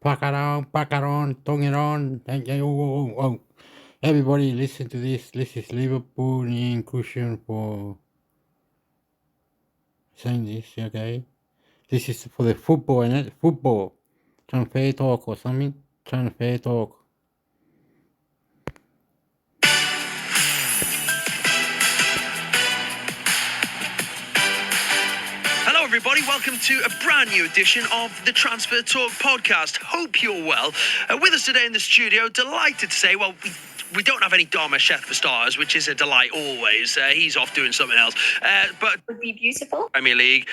Pacaron, tong it on. Everybody listen to this. This is Liverpool inclusion for saying this, okay? This is for the football, and football. Transfer talk or something. Transfer talk. Hello, everybody. Welcome to a brand new edition of the Transfer Talk podcast. Hope you're well. With us today in the studio, delighted to say, well, we don't have any Dharma Chef for starters, which is a delight always. He's off doing something else. But would be beautiful. Premier League,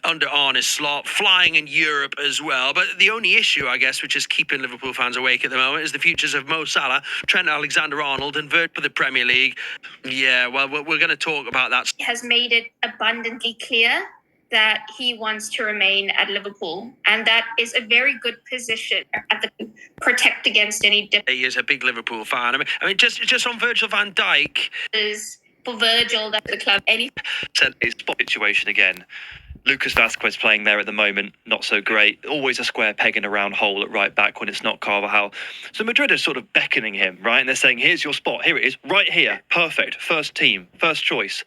under Arne's slot, flying in Europe as well. But the only issue, I guess, which is keeping Liverpool fans awake at the moment, is the futures of Mo Salah, Trent Alexander-Arnold, and Vert for the Premier League. Yeah, well, we're going to talk about that. He has made it abundantly clear that he wants to remain at Liverpool, and that is a very good position at the protect against any He is a big Liverpool fan. I mean, just on Virgil van Dijk. differences for Virgil that the club any spot situation again. Lucas Vasquez playing there at the moment, not so great. Always a square peg in a round hole at right back when it's not Carvajal. So Madrid are sort of beckoning him, right? And they're saying, here's your spot. Here it is, right here. Perfect. First team, first choice.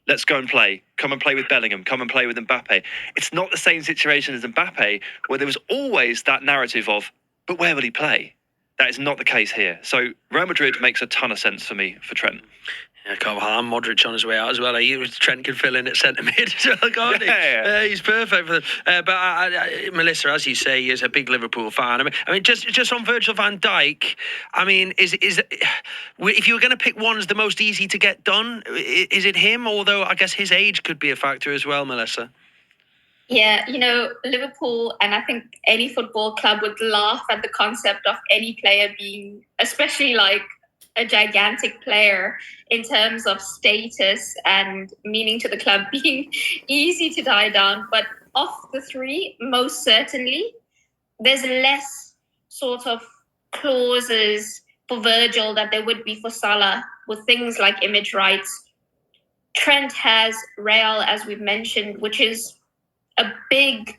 Let's go and play. Come and play with Bellingham. Come and play with Mbappe. It's not the same situation as Mbappe, where there was always that narrative of, but where will he play? That is not the case here. So Real Madrid makes a ton of sense for me for Trent. Yeah, Carvajal and Modric on his way out as well. Trent can fill in at centre mid as well, can't he? Yeah. He's perfect for them. But Melissa, as you say, is a big Liverpool fan. I mean, just on Virgil van Dijk. I mean, is if you were going to pick one as the most easy to get done, is it him? Although I guess his age could be a factor as well, Melissa. Yeah, Liverpool, and I think any football club would laugh at the concept of any player being, especially like a gigantic player in terms of status and meaning to the club, being easy to tie down. But of the three, most certainly, there's less sort of clauses for Virgil that there would be for Salah with things like image rights. Trent has Real, as we've mentioned, which is a big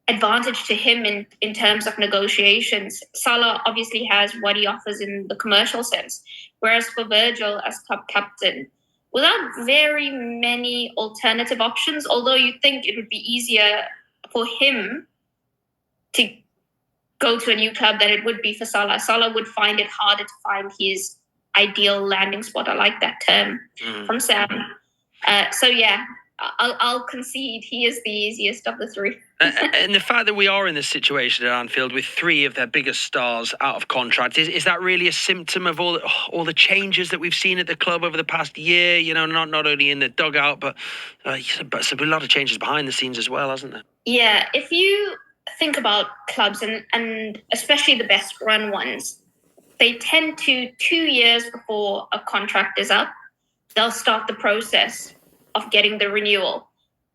advantage to him in terms of negotiations. Salah obviously has what he offers in the commercial sense, whereas for Virgil as club captain, without very many alternative options, although you think it would be easier for him to go to a new club than it would be for Salah. Salah would find it harder to find his ideal landing spot. I like that term from Sam. So yeah, I'll concede he is the easiest of the three. And the fact that we are in this situation at Anfield with three of their biggest stars out of contract, is that really a symptom of all the changes that we've seen at the club over the past year? Not only in the dugout, but there's a lot of changes behind the scenes as well, hasn't there? Yeah, if you think about clubs and especially the best run ones, they tend to 2 years before a contract is up, they'll start the process of getting the renewal.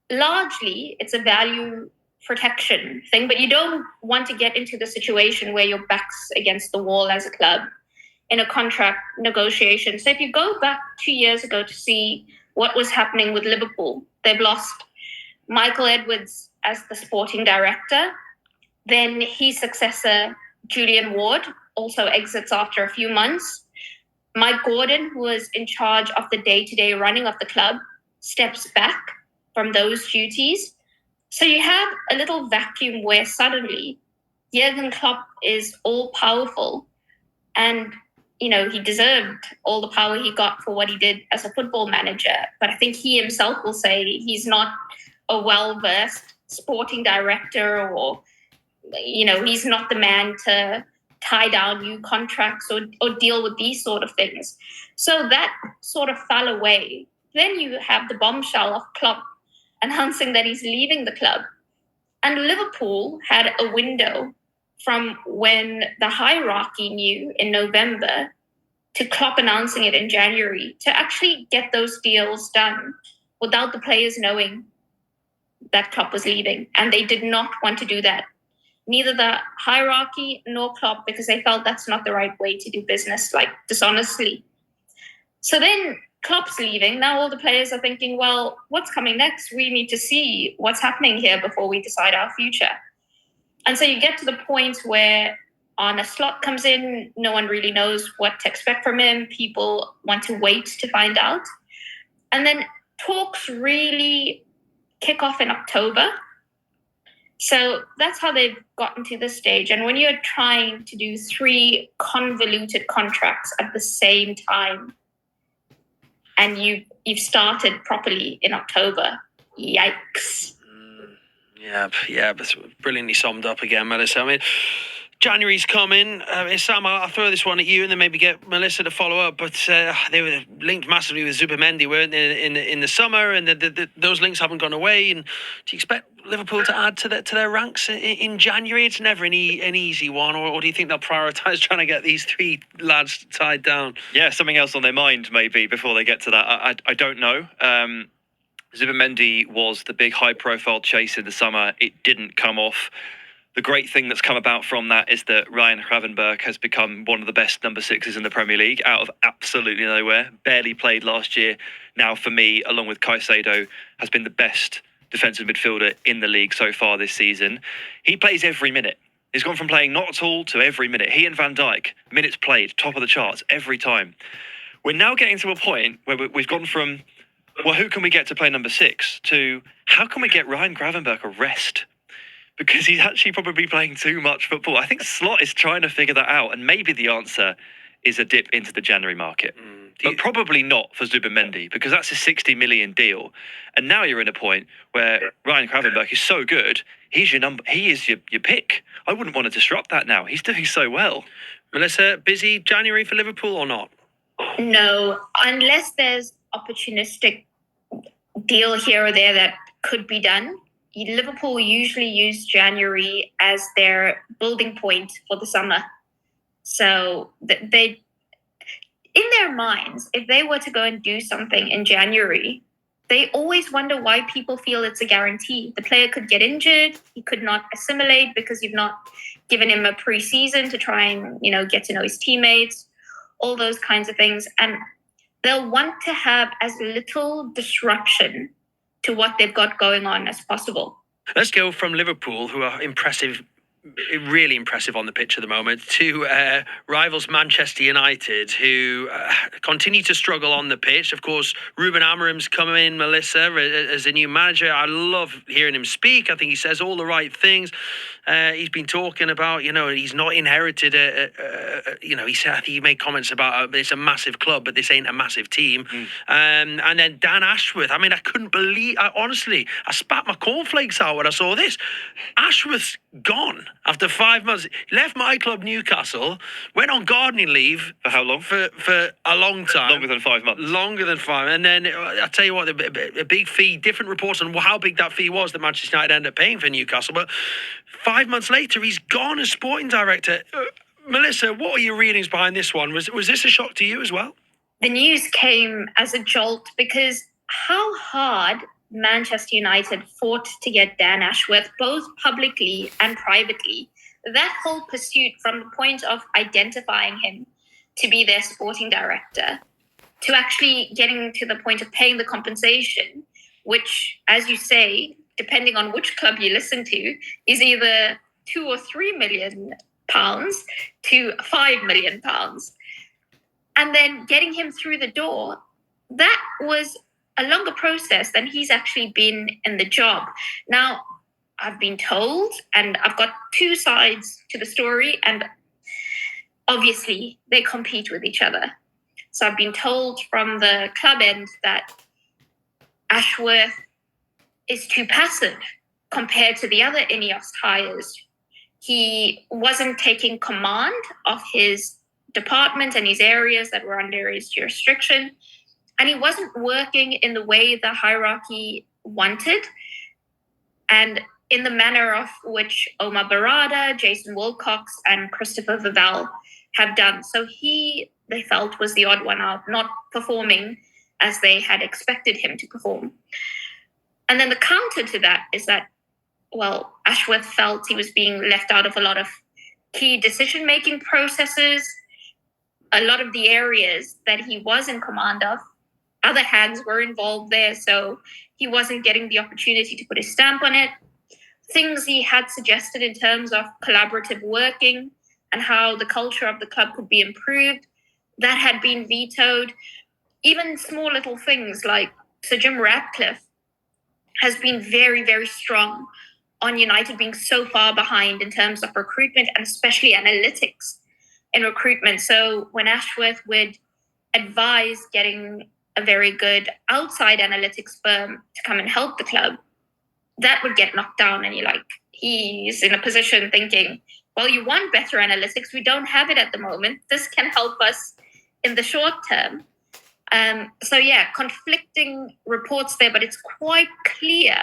Largely, it's a value protection thing, but you don't want to get into the situation where your back's against the wall as a club in a contract negotiation. So if you go back 2 years ago to see what was happening with Liverpool, they've lost Michael Edwards as the sporting director. Then his successor, Julian Ward, also exits after a few months. Mike Gordon, who was in charge of the day-to-day running of the club, steps back from those duties. So you have a little vacuum where suddenly Jurgen Klopp is all-powerful, and he deserved all the power he got for what he did as a football manager. But I think he himself will say he's not a well-versed sporting director, or he's not the man to tie down new contracts or deal with these sort of things. So that sort of fell away. Then you have the bombshell of Klopp announcing that he's leaving the club. And Liverpool had a window from when the hierarchy knew in November to Klopp announcing it in January to actually get those deals done without the players knowing that Klopp was leaving. And they did not want to do that. Neither the hierarchy nor Klopp, because they felt that's not the right way to do business, like dishonestly. So then Klopp's leaving. Now all the players are thinking, well, what's coming next? We need to see what's happening here before we decide our future. And so you get to the point where a slot comes in, no one really knows what to expect from him. People want to wait to find out. And then talks really kick off in October. So that's how they've gotten to this stage. And when you're trying to do 3 convoluted contracts at the same time, and you've started properly in October, yikes. Yeah, that's brilliantly summed up again, Melissa. I mean, January's coming. Sam, I'll throw this one at you and then maybe get Melissa to follow up. But they were linked massively with Zubimendi, weren't they, in the summer, and those links haven't gone away. And do you expect Liverpool to add to their ranks in January? It's never an easy one, or do you think they'll prioritise trying to get these 3 lads tied down? Yeah, something else on their mind maybe before they get to that. I don't know. Zubimendi was the big high-profile chase in the summer. It didn't come off. The great thing that's come about from that is that Ryan Gravenberch has become one of the best number 6s in the Premier League out of absolutely nowhere. Barely played last year. Now, for me, along with Caicedo, has been the best defensive midfielder in the league so far this season. He plays every minute. He's gone from playing not at all to every minute. He and Van Dijk, minutes played, top of the charts every time. We're now getting to a point where we've gone from, well, who can we get to play number 6 to how can we get Ryan Gravenberch a rest? Because he's actually probably playing too much football. I think Slot is trying to figure that out, and maybe the answer is a dip into the January market. But probably not for Zubimendi, because that's a 60 million deal. And now you're in a point where Ryan Gravenberch is so good, he is your pick. I wouldn't want to disrupt that now. He's doing so well. Melissa, busy January for Liverpool or not? No, unless there's opportunistic deal here or there that could be done. Liverpool usually use January as their building point for the summer. So they, in their minds, if they were to go and do something in January, they always wonder why people feel it's a guarantee. The player could get injured. He could not assimilate because you've not given him a pre-season to try and, get to know his teammates, all those kinds of things. And they'll want to have as little disruption to what they've got going on as possible. Let's go from Liverpool, who are impressive, really impressive on the pitch at the moment, to rivals Manchester United, who continue to struggle on the pitch. Of course, Ruben Amorim's come in, Melissa, as a new manager. I love hearing him speak. I think he says all the right things. He's been talking about, he's not inherited he said, I think he made comments about it's a massive club, but this ain't a massive team. And then Dan Ashworth. I mean, I couldn't believe, honestly, I spat my cornflakes out when I saw this. Ashworth's gone after 5 months. He left my club, Newcastle, went on gardening leave. For how long? For a long time. Longer than 5 months. Longer than 5. And then, I'll tell you what, a big fee, different reports on how big that fee was that Manchester United ended up paying for Newcastle. But 5 months later, he's gone as sporting director. Melissa, what are your readings behind this one? Was this a shock to you as well? The news came as a jolt because how hard Manchester United fought to get Dan Ashworth, both publicly and privately. That whole pursuit from the point of identifying him to be their sporting director to actually getting to the point of paying the compensation, which, as you say, depending on which club you listen to, is either £2 or £3 million to £5 million. And then getting him through the door, that was a longer process than he's actually been in the job. Now, I've been told, and I've got 2 sides to the story, and obviously they compete with each other. So I've been told from the club end that Ashworth is too passive compared to the other Ineos hires. He wasn't taking command of his department and his areas that were under his jurisdiction. And he wasn't working in the way the hierarchy wanted and in the manner of which Omar Barada, Jason Wilcox, and Christopher Vival have done. So they felt, was the odd one out, not performing as they had expected him to perform. And then the counter to that is that, well, Ashworth felt he was being left out of a lot of key decision-making processes. A lot of the areas that he was in command of, other hands were involved there, so he wasn't getting the opportunity to put his stamp on it. things he had suggested in terms of collaborative working and how the culture of the club could be improved, that had been vetoed. Even small little things like Sir Jim Ratcliffe has been very, very strong on United being so far behind in terms of recruitment and especially analytics in recruitment. So when Ashworth would advise getting a very good outside analytics firm to come and help the club, that would get knocked down. And he's in a position thinking, well, you want better analytics. We don't have it at the moment. This can help us in the short term. So yeah, conflicting reports there, but it's quite clear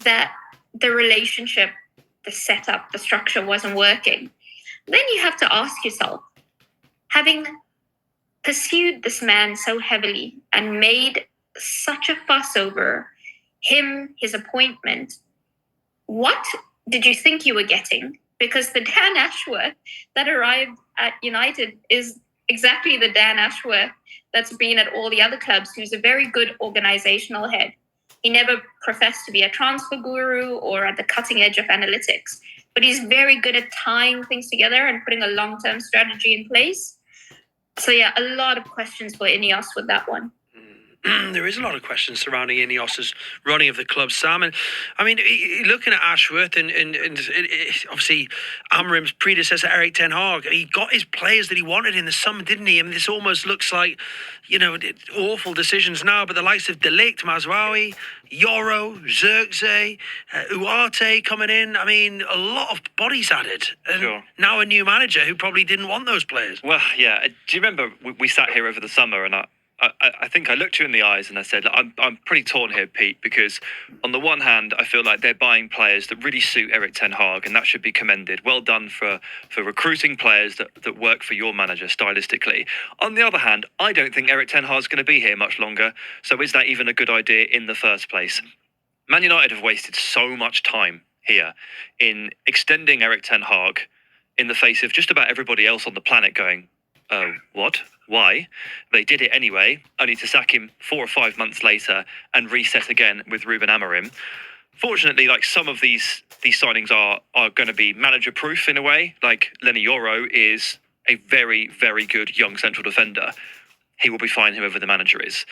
that the relationship, the setup, the structure wasn't working. Then you have to ask yourself, having pursued this man so heavily and made such a fuss over him, his appointment, what did you think you were getting? Because the Dan Ashworth that arrived at United is exactly the Dan Ashworth that's been at all the other clubs, who's a very good organizational head. He never professed to be a transfer guru or at the cutting edge of analytics, but he's very good at tying things together and putting a long-term strategy in place. So yeah, a lot of questions for Ineos with that one. There is a lot of questions surrounding Ineos's running of the club, Sam. And I mean, looking at Ashworth and obviously Amorim's predecessor, Eric Ten Hag, he got his players that he wanted in the summer, didn't he? I mean, this almost looks like, awful decisions now, but the likes of De Ligt, Mazraoui, Yoro, Zirkzee, Uarte coming in. I mean, a lot of bodies added. And Sure. Now a new manager who probably didn't want those players. Well, yeah. Do you remember we sat here over the summer and I think I looked you in the eyes and I said, I'm pretty torn here, Pete, because on the one hand, I feel like they're buying players that really suit Eric Ten Hag, and that should be commended. Well done for recruiting players that work for your manager stylistically. On the other hand, I don't think Eric Ten Hag's going to be here much longer, so is that even a good idea in the first place? Man United have wasted so much time here in extending Eric Ten Hag in the face of just about everybody else on the planet going, oh, what? Why? They did it anyway, only to sack him 4 or 5 months later and reset again with Ruben Amorim. Fortunately, some of these signings are going to be manager-proof in a way. Like Lenny Yoro is a very, very good young central defender. He will be fine whoever the manager is.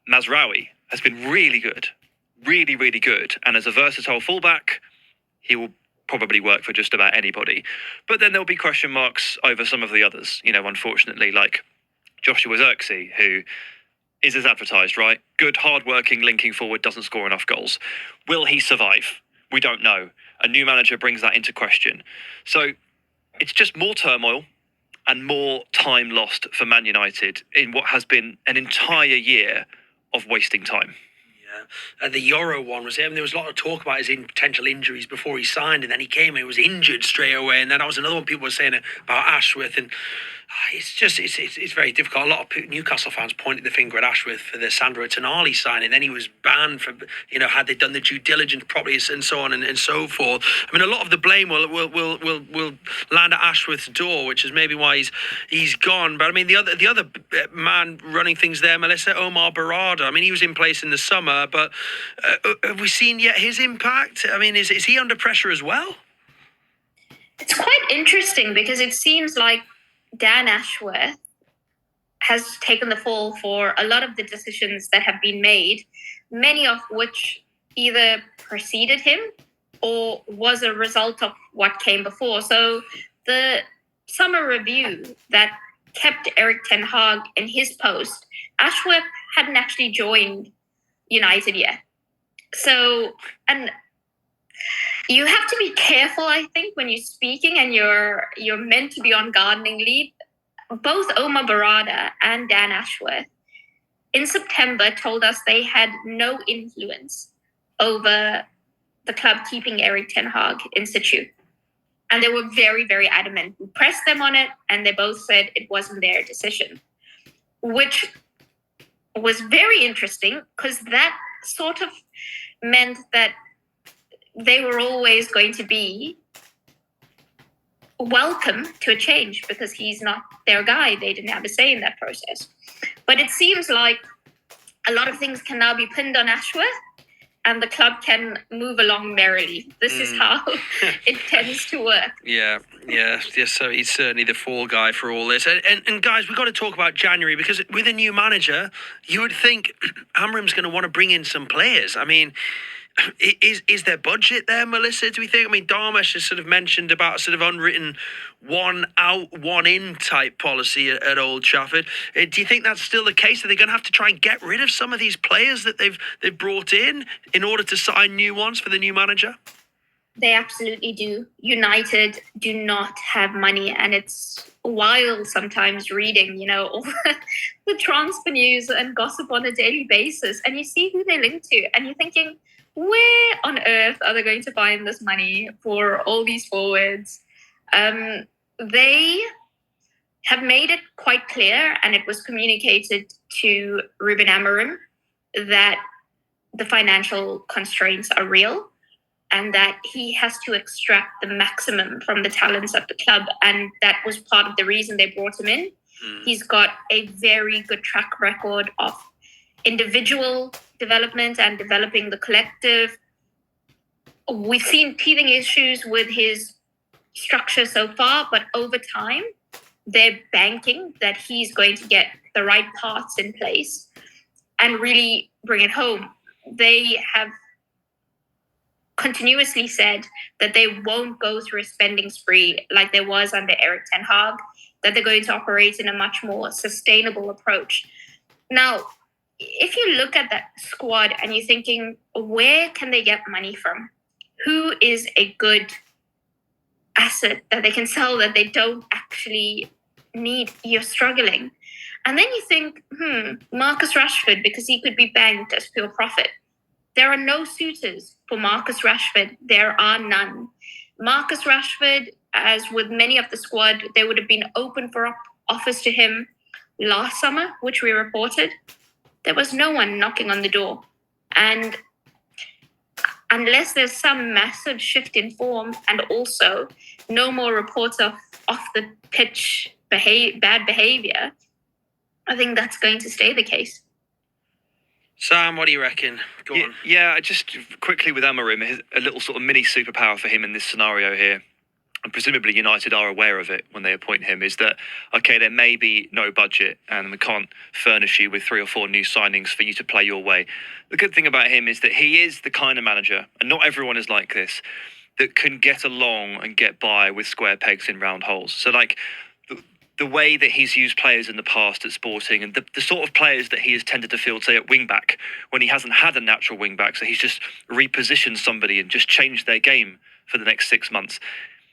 Mazraoui has been really good, really, really good. And as a versatile fullback, he will probably work for just about anybody. But then there'll be question marks over some of the others, unfortunately, like Joshua Zirkzee, who is as advertised, right? Good, hard-working, linking forward, doesn't score enough goals. Will he survive? We don't know. A new manager brings that into question. So it's just more turmoil and more time lost for Man United in what has been an entire year of wasting time. The Euro one was him. There was a lot of talk about his potential injuries before he signed, and then he came and he was injured straight away. And then that was another one people were saying about Ashworth, and it's very difficult. A lot of Newcastle fans pointed the finger at Ashworth for the Sandro Tonali signing. Then he was banned for, had they done the due diligence properly and so on and so forth. I mean, a lot of the blame will land at Ashworth's door, which is maybe why he's gone. But I mean, the other man running things there, Melissa Omar Barada. I mean, he was in place in the summer, but have we seen yet his impact? I mean, is he under pressure as well? It's quite interesting because it seems like Dan Ashworth has taken the fall for a lot of the decisions that have been made, many of which either preceded him or was a result of what came before. So the summer review that kept Eric Ten Hag in his post, Ashworth hadn't actually joined United yet. So, and you have to be careful, I think, when you're speaking and you're meant to be on gardening leave. Both Omar Barada and Dan Ashworth in September told us they had no influence over the club keeping Eric Ten Hag in situ. And they were very, very adamant. We pressed them on it, and they both said it wasn't their decision, which was very interesting because that sort of meant that they were always going to be welcome to a change because he's not their guy. They didn't have a say in that process. But it seems like a lot of things can now be pinned on Ashworth, and the club can move along merrily. This is how it tends to work. Yeah. So he's certainly the fall guy for all this. And guys, we've got to talk about January, because with a new manager, you would think Amram's going to want to bring in some players. I mean, is there budget there, Melissa? Do we think? I mean, Dharmesh has sort of mentioned about a sort of unwritten one out, one in type policy at Old Trafford. Do you think that's still the case? Are they going to have to try and get rid of some of these players that they've brought in order to sign new ones for the new manager? They absolutely do. United do not have money, and it's wild sometimes reading, all the transfer news and gossip on a daily basis, and you see who they're linked to, and you're thinking, where on earth are they going to find this money for all these forwards? They have made it quite clear, and it was communicated to Ruben Amorim, that the financial constraints are real and that he has to extract the maximum from the talents of the club. And that was part of the reason they brought him in. He's got a very good track record of individual development and developing the collective. We've seen teething issues with his structure so far, but over time, they're banking that he's going to get the right parts in place and really bring it home. They have continuously said that they won't go through a spending spree like there was under Erik ten Hag, that they're going to operate in a much more sustainable approach. Now, if you look at that squad and you're thinking, where can they get money from? Who is a good asset that they can sell that they don't actually need? You're struggling. And then you think, Marcus Rashford, because he could be banked as pure profit. There are no suitors for Marcus Rashford. There are none. Marcus Rashford, as with many of the squad, they would have been open for offers to him last summer, which we reported. There was no one knocking on the door. And unless there's some massive shift in form, and also no more reports of off the pitch bad behavior, I think that's going to stay the case. Sam, what do you reckon? Go on. Yeah, just quickly with Amorim, a little sort of mini superpower for him in this scenario here, and presumably United are aware of it when they appoint him, is that, okay, there may be no budget and we can't furnish you with 3 or 4 new signings for you to play your way. The good thing about him is that he is the kind of manager, and not everyone is like this, that can get along and get by with square pegs in round holes. So like the way that he's used players in the past at Sporting, and the sort of players that he has tended to field, say, at wing-back, when he hasn't had a natural wing-back, so he's just repositioned somebody and just changed their game for the next 6 months.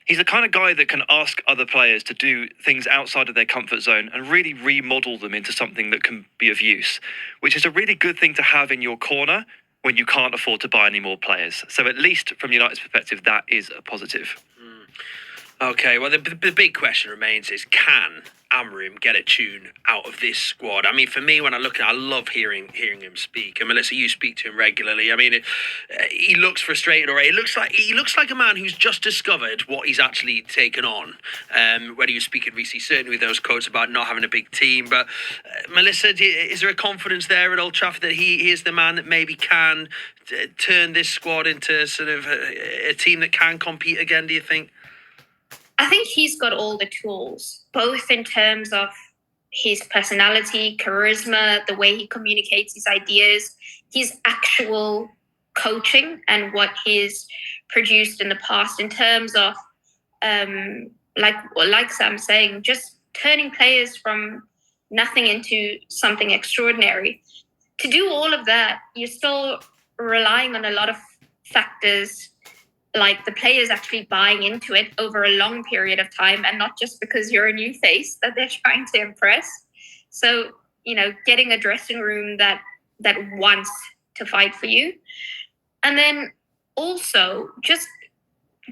He's the kind of guy that can ask other players to do things outside of their comfort zone and really remodel them into something that can be of use, which is a really good thing to have in your corner when you can't afford to buy any more players. So at least from United's perspective, that is a positive. Okay, well, the big question remains is, can Amorim get a tune out of this squad? I mean, for me, when I look at it, I love hearing him speak. And Melissa, you speak to him regularly. I mean, he looks frustrated already. He looks like a man who's just discovered what he's actually taken on. When he was speaking recently, certainly with those quotes about not having a big team. But Melissa, is there a confidence there at Old Trafford that he is the man that maybe can turn this squad into sort of a team that can compete again, do you think? I think he's got all the tools, both in terms of his personality, charisma, the way he communicates his ideas, his actual coaching and what he's produced in the past in terms of, like Sam's saying, just turning players from nothing into something extraordinary. To do all of that, you're still relying on a lot of factors, like the players actually buying into it over a long period of time, and not just because you're a new face that they're trying to impress. So, getting a dressing room that wants to fight for you. And then also just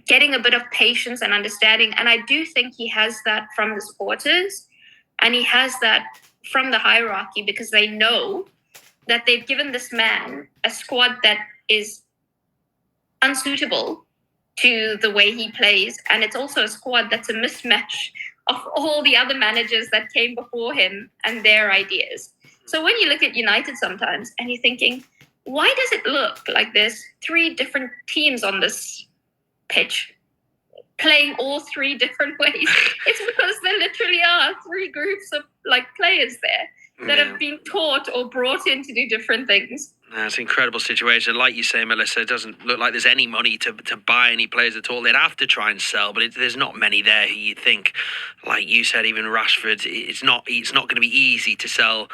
getting a bit of patience and understanding. And I do think he has that from the supporters, and he has that from the hierarchy, because they know that they've given this man a squad that is unsuitable to the way he plays. And it's also a squad that's a mismatch of all the other managers that came before him and their ideas. So when you look at United sometimes and you're thinking, why does it look like there's 3 different teams on this pitch playing all 3 different ways? It's because there literally are 3 groups of players there that have been taught or brought in to do different things. It's an incredible situation. Like you say, Melissa, it doesn't look like there's any money to buy any players at all. They'd have to try and sell, but there's not many there who you think, like you said, even Rashford, it's not going to be easy to sell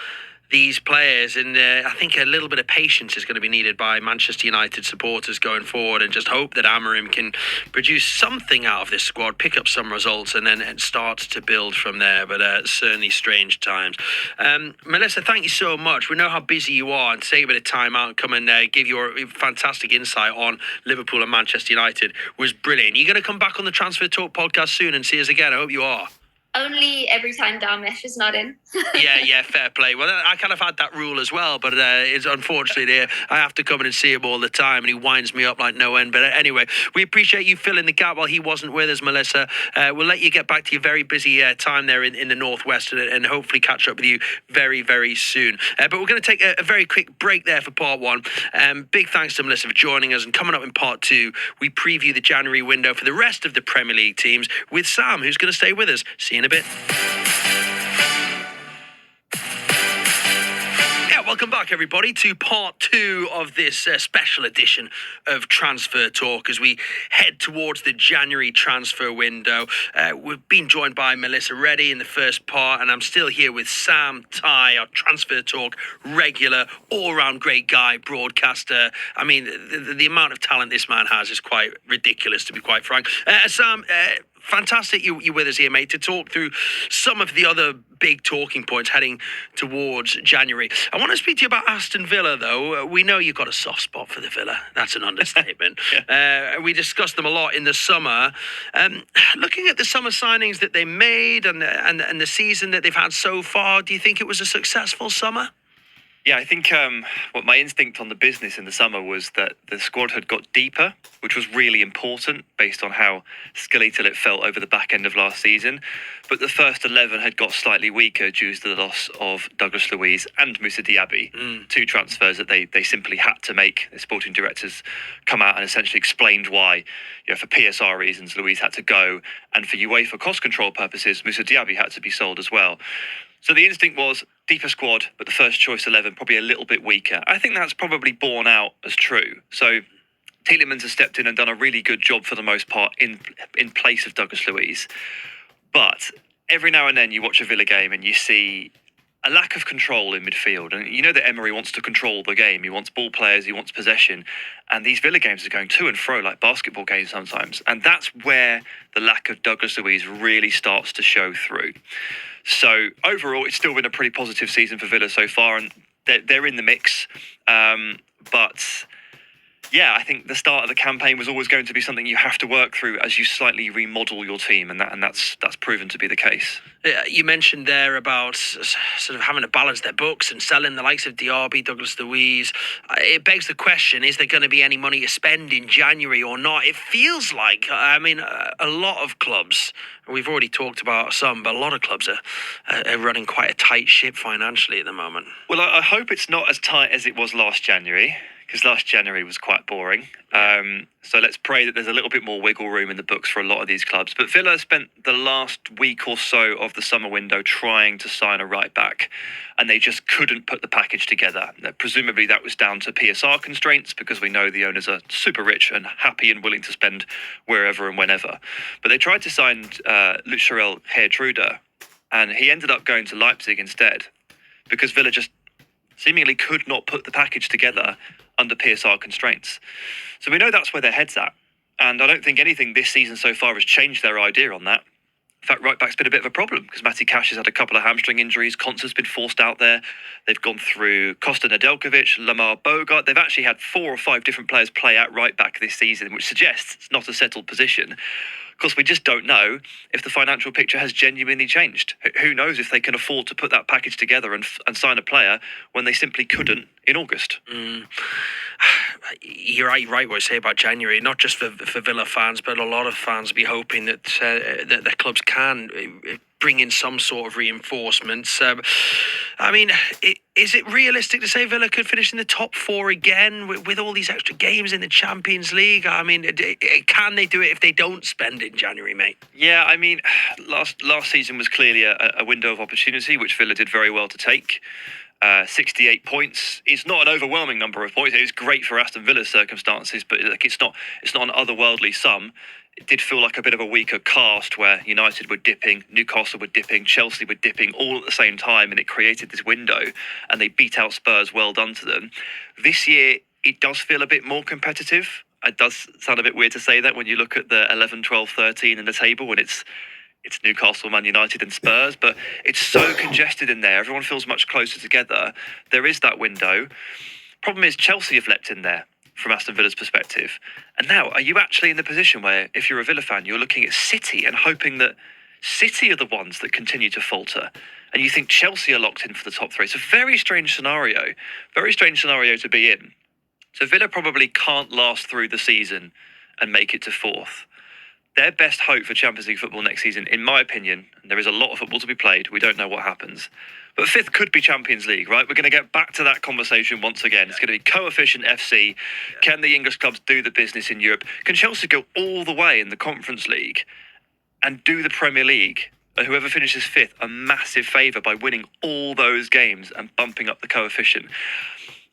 these players, and I think a little bit of patience is going to be needed by Manchester United supporters going forward, and just hope that Amorim can produce something out of this squad, pick up some results, and then start to build from there. But certainly strange times. Melissa, thank you so much. We know how busy you are, and take a bit of time out and come and give your fantastic insight on Liverpool and Manchester United was brilliant. You're going to come back on the Transfer Talk podcast soon and see us again. I hope you are. Only every time Dharmesh is not in. yeah, fair play. Well, I kind of had that rule as well, but it's unfortunately I have to come in and see him all the time, and he winds me up like no end. But anyway, we appreciate you filling the gap while he wasn't with us, Melissa. We'll let you get back to your very busy time there in the Northwest, and hopefully catch up with you very, very soon. But we're going to take a very quick break there for part 1. Big thanks to Melissa for joining us, and coming up in part 2, we preview the January window for the rest of the Premier League teams with Sam, who's going to stay with us. See you in a bit. Welcome back, everybody, to part 2 of this special edition of Transfer Talk as we head towards the January transfer window. We've been joined by Melissa Reddy in the first part, and I'm still here with Sam Tighe, our Transfer Talk regular, all-round great guy, broadcaster. I mean, the amount of talent this man has is quite ridiculous, to be quite frank. Sam, fantastic you're with us here, mate, to talk through some of the other big talking points heading towards January. I want to speak to you about Aston Villa, though. We know you've got a soft spot for the Villa. That's an understatement. We discussed them a lot in the summer. Looking at the summer signings that they made and the season that they've had so far, do you think it was a successful summer? Yeah, I think what my instinct on the business in the summer was that the squad had got deeper, which was really important based on how skeletal it felt over the back end of last season. But the first 11 had got slightly weaker due to the loss of Douglas Luiz and Moussa Diaby, 2 transfers that they simply had to make. The sporting directors come out and essentially explained why. For PSR reasons, Luiz had to go, and for UEFA cost control purposes, Moussa Diaby had to be sold as well. So the instinct was deeper squad, but the first choice 11 probably a little bit weaker. I think that's probably borne out as true. So Tielemans has stepped in and done a really good job for the most part in place of Douglas Luiz. But every now and then you watch a Villa game and you see a lack of control in midfield. And you know that Emery wants to control the game. He wants ball players, he wants possession. And these Villa games are going to and fro like basketball games sometimes. And that's where the lack of Douglas Luiz really starts to show through. So overall, it's still been a pretty positive season for Villa so far, and they're in the mix. But yeah, I think the start of the campaign was always going to be something you have to work through as you slightly remodel your team, and that's proven to be the case. You mentioned there about sort of having to balance their books and selling the likes of Diaby, Douglas Luiz. It begs the question, is there going to be any money to spend in January or not? It feels like, I mean, a lot of clubs, we've already talked about some, but a lot of clubs are running quite a tight ship financially at the moment. Well, I hope it's not as tight as it was last January, because last January was quite boring. So let's pray that there's a little bit more wiggle room in the books for a lot of these clubs. But Villa spent the last week or so of the summer window trying to sign a right back, and they just couldn't put the package together. Presumably that was down to PSR constraints, because we know the owners are super rich and happy and willing to spend wherever and whenever. But they tried to sign Lucharel Geertruida, and he ended up going to Leipzig instead, because Villa just seemingly could not put the package together under PSR constraints. So we know that's where their head's at. And I don't think anything this season so far has changed their idea on that. In fact, right back's been a bit of a problem, because Matty Cash has had a couple of hamstring injuries. Konsa's been forced out there. They've gone through Costa Nedeljkovic, Lamar Bogart. They've actually had 4 or 5 different players play out right back this season, which suggests it's not a settled position. Of course, we just don't know if the financial picture has genuinely changed. Who knows if they can afford to put that package together and sign a player when they simply couldn't in August. You're right what you say about January, not just for Villa fans, but a lot of fans be hoping that their clubs can bring in some sort of reinforcements. I mean, is it realistic to say Villa could finish in the top 4 again with all these extra games in the Champions League? I mean, can they do it if they don't spend in January, mate? Yeah, I mean, last season was clearly a window of opportunity, which Villa did very well to take. 68 points is not an overwhelming number of points. It was great for Aston Villa's circumstances, but like it's not an otherworldly sum. It did feel like a bit of a weaker cast where United were dipping, Newcastle were dipping, Chelsea were dipping all at the same time, and it created this window, and they beat out Spurs. Well done to them. This year, it does feel a bit more competitive. It does sound a bit weird to say that when you look at the 11, 12, 13 in the table, when it's Newcastle, Man United and Spurs, but it's so congested in there. Everyone feels much closer together. There is that window. Problem is Chelsea have leapt in there from Aston Villa's perspective. And now, are you actually in the position where, if you're a Villa fan, you're looking at City and hoping that City are the ones that continue to falter, and you think Chelsea are locked in for the top 3? It's a very strange scenario to be in. So Villa probably can't last through the season and make it to 4th. Their best hope for Champions League football next season, in my opinion, and there is a lot of football to be played, we don't know what happens, but 5th could be Champions League, right? We're going to get back to that conversation once again. It's going to be coefficient FC. Can the English clubs do the business in Europe? Can Chelsea go all the way in the Conference League and do the Premier League? Whoever finishes 5th, a massive favour by winning all those games and bumping up the coefficient.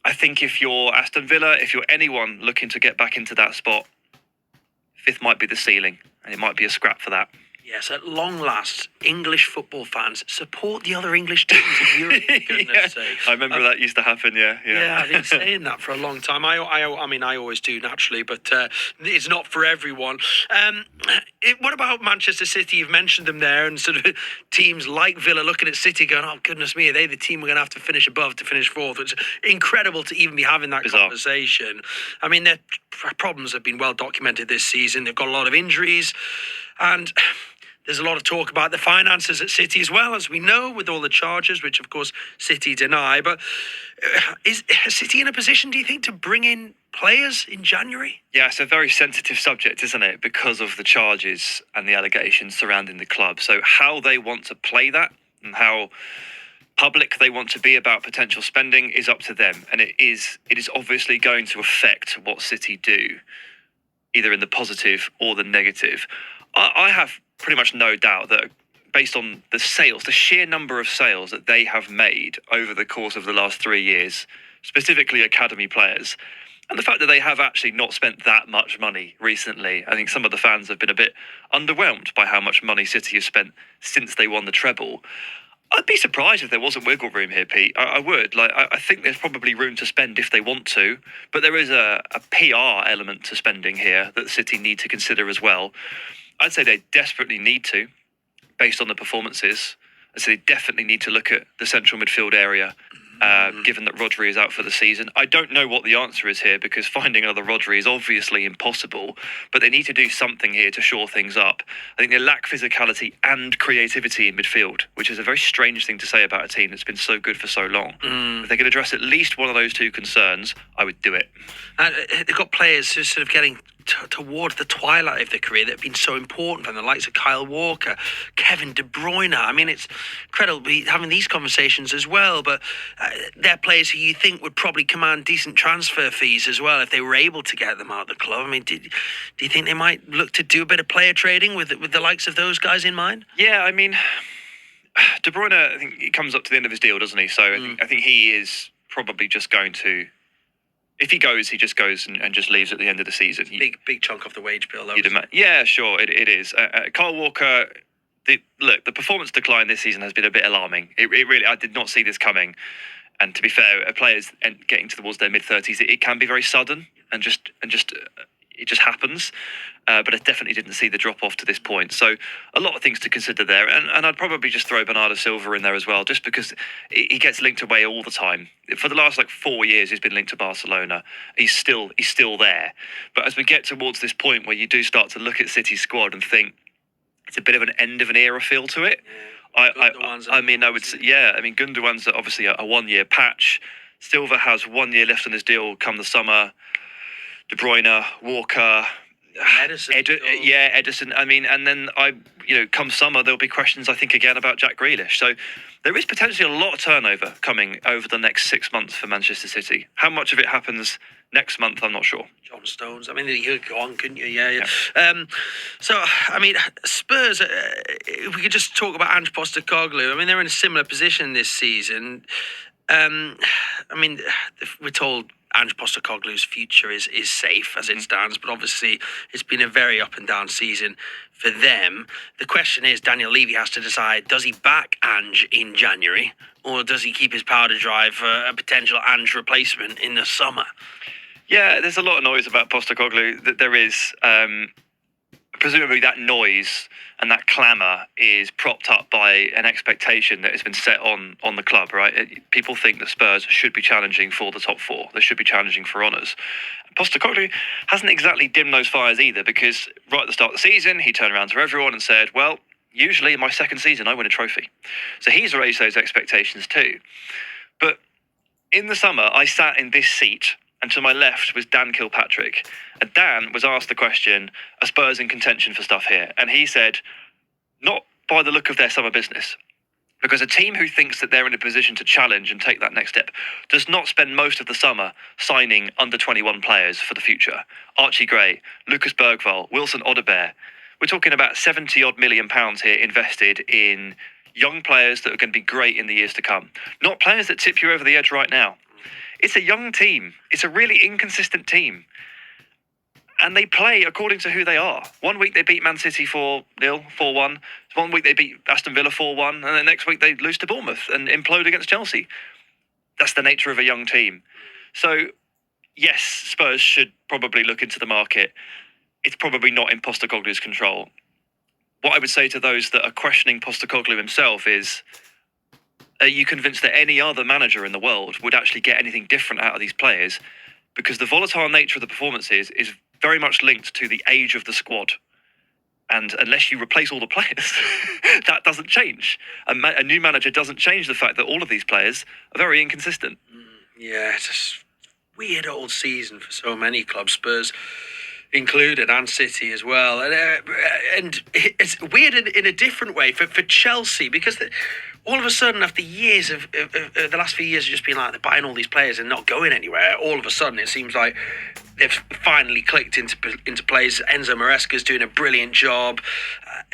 I think if you're Aston Villa, if you're anyone looking to get back into that spot, 5th might be the ceiling, and it might be a scrap for that. Yes, at long last, English football fans support the other English teams in Europe, for goodness sake. I remember that used to happen, yeah. Yeah, I've been saying that for a long time. I mean, I always do, naturally, but it's not for everyone. What about Manchester City? You've mentioned them there, and sort of teams like Villa looking at City going, oh, goodness me, are they the team we're going to have to finish above to finish 4th? It's incredible to even be having that conversation. I mean, their problems have been well documented this season. They've got a lot of injuries, and there's a lot of talk about the finances at City as well, as we know, with all the charges, which, of course, City deny. But is City in a position, do you think, to bring in players in January? Yeah, it's a very sensitive subject, isn't it? Because of the charges and the allegations surrounding the club. So how they want to play that and how public they want to be about potential spending is up to them. And it is obviously going to affect what City do, either in the positive or the negative. I have pretty much no doubt that based on the sales, the sheer number of sales that they have made over the course of the last 3 years, specifically academy players, and the fact that they have actually not spent that much money recently, I think some of the fans have been a bit underwhelmed by how much money City has spent since they won the treble. I'd be surprised if there wasn't wiggle room here, Pete. I would. I think there's probably room to spend if they want to, but there is a PR element to spending here that City need to consider as well. I'd say they desperately need to, based on the performances. I'd say they definitely need to look at the central midfield area, given that Rodri is out for the season. I don't know what the answer is here, because finding another Rodri is obviously impossible, but they need to do something here to shore things up. I think they lack physicality and creativity in midfield, which is a very strange thing to say about a team that's been so good for so long. If they could address at least one of those two concerns, I would do it. And they've got players who are sort of getting towards the twilight of their career that have been so important, and the likes of Kyle Walker, Kevin De Bruyne. I mean, it's incredible having these conversations as well, but they're players who you think would probably command decent transfer fees as well if they were able to get them out of the club. I mean, do you think they might look to do a bit of player trading with the likes of those guys in mind? Yeah, I mean, De Bruyne, I think he comes up to the end of his deal, doesn't he? So I think he is probably just going to, if he goes, he just goes and just leaves at the end of the season. Big chunk off the wage bill, though. Yeah, sure, it is. Kyle Walker, the performance decline this season has been a bit alarming. It really, I did not see this coming. And to be fair, players getting towards their mid-30s, it can be very sudden and it just happens. But I definitely didn't see the drop-off to this point. So a lot of things to consider there. And I'd probably just throw Bernardo Silva in there as well, just because he gets linked away all the time. For the last 4 years, he's been linked to Barcelona. He's still there. But as we get towards this point where you do start to look at City's squad and think it's a bit of an end of an era feel to it. I mean, Gundogan's obviously a 1 year patch. Silva has 1 year left on his deal come the summer. De Bruyne, Walker, Edison. Edison. I mean, and then come summer, there'll be questions, I think, again about Jack Grealish. So there is potentially a lot of turnover coming over the next 6 months for Manchester City. How much of it happens next month, I'm not sure. John Stones. I mean, you could go on, couldn't you? Yeah. So, I mean, Spurs, if we could just talk about Ange Postecoglou. I mean, they're in a similar position this season. I mean, we're told Ange Postecoglou's future is safe as it stands, but obviously it's been a very up and down season for them. The question is, Daniel Levy has to decide, does he back Ange in January, or does he keep his powder dry for a potential Ange replacement in the summer? Yeah, there's a lot of noise about Postecoglou. There is, presumably that noise and that clamour is propped up by an expectation that has been set on the club, right? People think that Spurs should be challenging for the top four. They should be challenging for honours. Postecoglou hasn't exactly dimmed those fires either, because right at the start of the season, he turned around to everyone and said, well, usually in my second season, I win a trophy. So he's raised those expectations too. But in the summer, I sat in this seat, and to my left was Dan Kilpatrick. And Dan was asked the question, are Spurs in contention for stuff here? And he said, not by the look of their summer business. Because a team who thinks that they're in a position to challenge and take that next step does not spend most of the summer signing under-21 players for the future. Archie Gray, Lucas Bergvall, Wilson Odobert. We're talking about £70-odd million here invested in young players that are going to be great in the years to come. Not players that tip you over the edge right now. It's a young team. It's a really inconsistent team. And they play according to who they are. 1 week they beat Man City 4-0, 4-1. 1 week they beat Aston Villa 4-1. And the next week they lose to Bournemouth and implode against Chelsea. That's the nature of a young team. So, yes, Spurs should probably look into the market. It's probably not in Postecoglou's control. What I would say to those that are questioning Postecoglou himself is, are you convinced that any other manager in the world would actually get anything different out of these players? Because the volatile nature of the performances is very much linked to the age of the squad. And unless you replace all the players, that doesn't change. A new manager doesn't change the fact that all of these players are very inconsistent. Yeah, it's a weird old season for so many clubs, Spurs included, and City as well. And it's weird in a different way for Chelsea, because all of a sudden, after years of the last few years have just been like they're buying all these players and not going anywhere, all of a sudden it seems like they've finally clicked into place. Enzo Maresca's doing a brilliant job.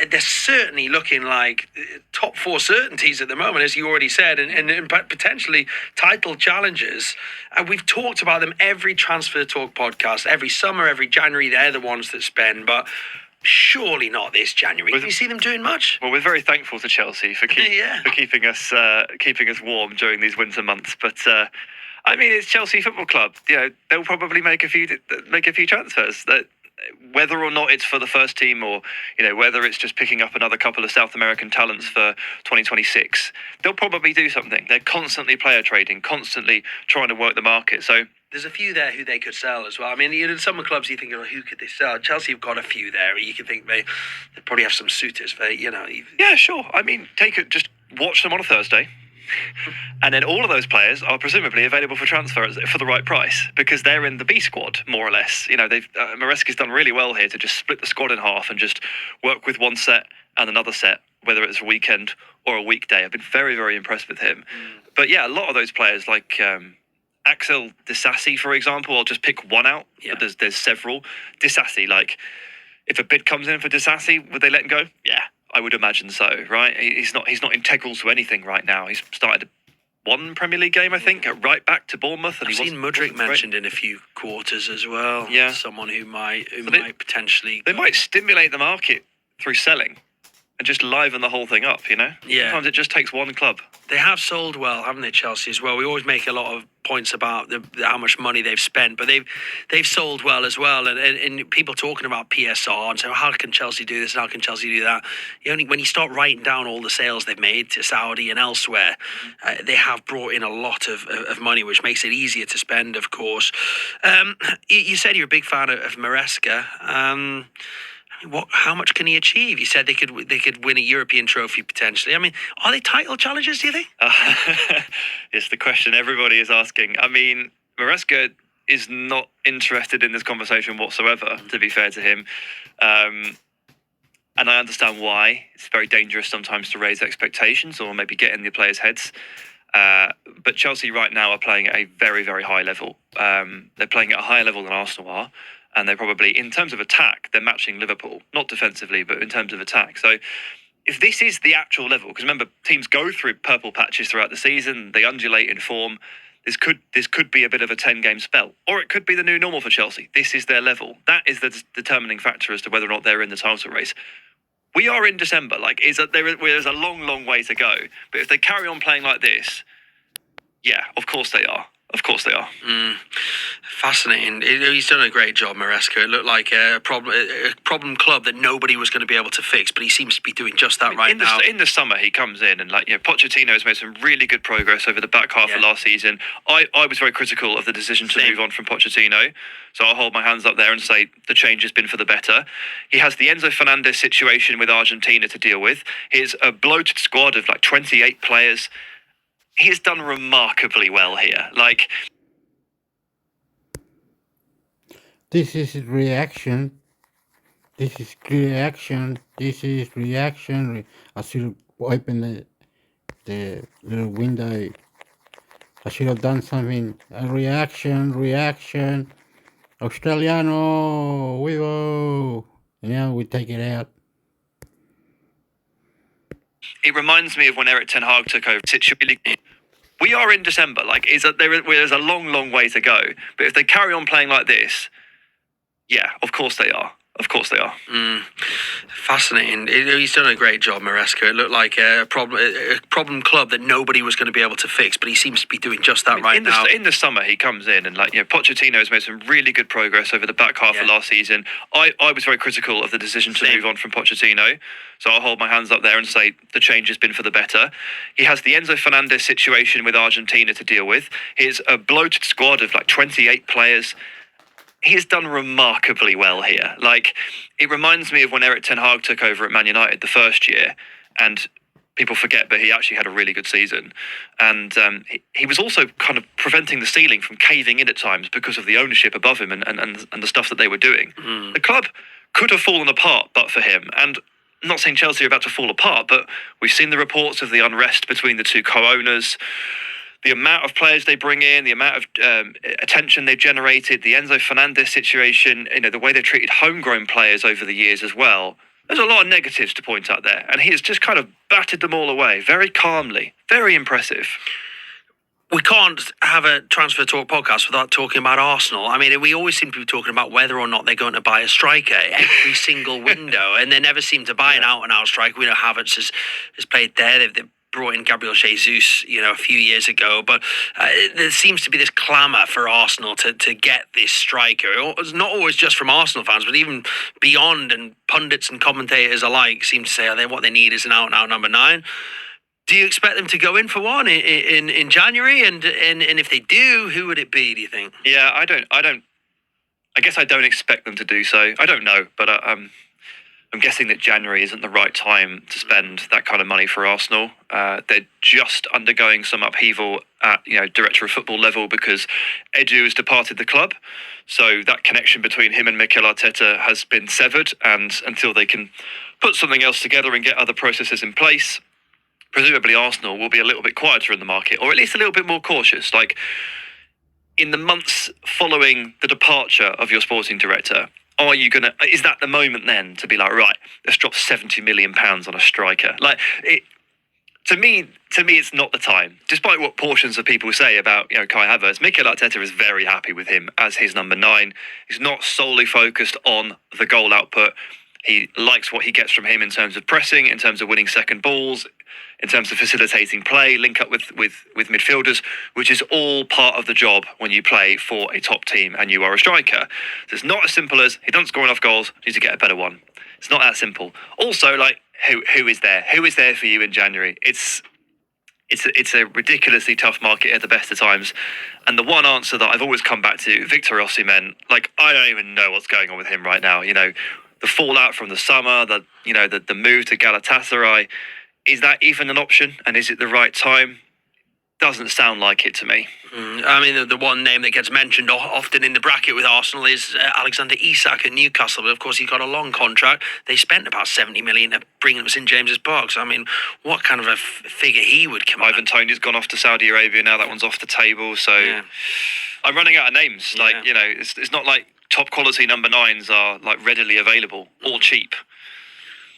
They're certainly looking like top four certainties at the moment, as you already said, and potentially title challengers. And we've talked about them every Transfer Talk podcast, every summer, every January. They're the ones that spend, but surely not this January. Can you see them doing much? Well, we're very thankful to Chelsea for keeping us warm during these winter months. But I mean, it's Chelsea Football Club. They'll probably make a few transfers. That whether or not it's for the first team, or whether it's just picking up another couple of South American talents for 2026, they'll probably do something. They're constantly player trading, constantly trying to work the market. So there's a few there who they could sell as well. I mean, some clubs you think, who could they sell? Chelsea have got a few there. You could think they probably have some suitors for, Yeah, sure. I mean, just watch them on a Thursday. And then all of those players are presumably available for transfer for the right price, because they're in the B squad, more or less. Maresca's done really well here to just split the squad in half and just work with one set and another set, whether it's a weekend or a weekday. I've been very, very impressed with him. But yeah, a lot of those players, like Axel Disasi, for example, I'll just pick one out. Yeah. But there's several. Disasi, like, if a bid comes in for Disasi, would they let him go? Yeah, I would imagine so, right? He's not integral to anything right now. He's started one Premier League game, I think, at right back to Bournemouth. And I've seen Mudryk mentioned in a few quarters as well. Yeah, someone who might potentially. They might stimulate the market through selling and just liven the whole thing up. Yeah. Sometimes it just takes one club. They have sold well, haven't they, Chelsea, as well? We always make a lot of points about how much money they've spent, but they've sold well as well. And people talking about PSR and saying, how can Chelsea do this and how can Chelsea do that? When you start writing down all the sales they've made to Saudi and elsewhere, they have brought in a lot of money, which makes it easier to spend, of course. You said you're a big fan of Maresca. How much can he achieve? You said they could win a European trophy potentially. I mean, are they title challengers, do you think? It's the question everybody is asking. I mean, Maresca is not interested in this conversation whatsoever, to be fair to him. And I understand why. It's very dangerous sometimes to raise expectations or maybe get in the players' heads. But Chelsea right now are playing at a very, very high level. They're playing at a higher level than Arsenal are. And they're probably, in terms of attack, they're matching Liverpool. Not defensively, but in terms of attack. So if this is the actual level, because remember, teams go through purple patches throughout the season, they undulate in form. This could be a bit of a 10-game spell. Or it could be the new normal for Chelsea. This is their level. That is the determining factor as to whether or not they're in the title race. We are in December. There's a long, long way to go. But if they carry on playing like this, yeah, of course they are. Of course they are. Fascinating. He's done a great job, Maresca. It looked like a problem club that nobody was going to be able to fix, but he seems to be doing just that now. In the summer, he comes in and Pochettino has made some really good progress over the back half of last season. I was very critical of the decision to move on from Pochettino, so I'll hold my hands up there and say the change has been for the better. He has the Enzo Fernandez situation with Argentina to deal with. He's a bloated squad of 28 players. He's done remarkably well here. This is reaction. This is reaction. This is reaction. I should open the little window. I should have done something. A reaction. Australiano. Vivo. Now we take it out. It reminds me of when Eric Ten Hag took over. We are in December. There's a long, long way to go. But if they carry on playing like this, yeah, of course they are. Of course they are. Fascinating. He's done a great job, Maresca. It looked like a problem club that nobody was going to be able to fix, but he seems to be doing just that now. In the summer, he comes in and Pochettino has made some really good progress over the back half of last season. I was very critical of the decision to move on from Pochettino, so I'll hold my hands up there and say the change has been for the better. He has the Enzo Fernandez situation with Argentina to deal with. He's a bloated squad of 28 players. He's done remarkably well here. It reminds me of when Eric Ten Hag took over at Man United the first year, and people forget, but he actually had a really good season. And he was also kind of preventing the ceiling from caving in at times because of the ownership above him and the stuff that they were doing. The club could have fallen apart but for him. And I'm not saying Chelsea are about to fall apart, but we've seen the reports of the unrest between the two co-owners. The amount of players they bring in, the amount of attention they've generated, the Enzo Fernandez situation, the way they've treated homegrown players over the years as well. There's a lot of negatives to point out there. And he has just kind of batted them all away very calmly. Very impressive. We can't have a Transfer Talk podcast without talking about Arsenal. I mean, we always seem to be talking about whether or not they're going to buy a striker every single window, and they never seem to buy an out-and-out striker. We know Havertz has played there. They've brought in Gabriel Jesus, a few years ago, but there seems to be this clamour for Arsenal to get this striker. It's not always just from Arsenal fans, but even beyond, and pundits and commentators alike seem to say what they need is an out-and-out number 9. Do you expect them to go in for one in January? And if they do, who would it be, do you think? Yeah, I guess I don't expect them to do so. I don't know, but I'm guessing that January isn't the right time to spend that kind of money for Arsenal. They're just undergoing some upheaval at director of football level because Edu has departed the club. So that connection between him and Mikel Arteta has been severed, and until they can put something else together and get other processes in place, presumably Arsenal will be a little bit quieter in the market, or at least a little bit more cautious. In the months following the departure of your sporting director, is that the moment then to be right, let's drop £70 million on a striker? To me, it's not the time. Despite what portions of people say about Kai Havertz, Mikel Arteta is very happy with him as his number 9. He's not solely focused on the goal output. He likes what he gets from him in terms of pressing, in terms of winning second balls, in terms of facilitating play, link up with midfielders, which is all part of the job when you play for a top team and you are a striker. So it's not as simple as he doesn't score enough goals, need to get a better one. It's not that simple. Also, who is there? Who is there for you in January? It's a ridiculously tough market at the best of times. And the one answer that I've always come back to, Victor Osimhen, I don't even know what's going on with him right now. The fallout from the summer, the move to Galatasaray, is that even an option? And is it the right time? Doesn't sound like it to me. I mean, the one name that gets mentioned often in the bracket with Arsenal is Alexander Isak at Newcastle. But of course, he's got a long contract. They spent about 70 million to bring him to St James's Park. So, I mean, what kind of a figure he would come Ivan Toney's gone off to Saudi Arabia now. That one's off the table. So I'm running out of names. Like, it's not like top quality number 9s are like readily available or cheap.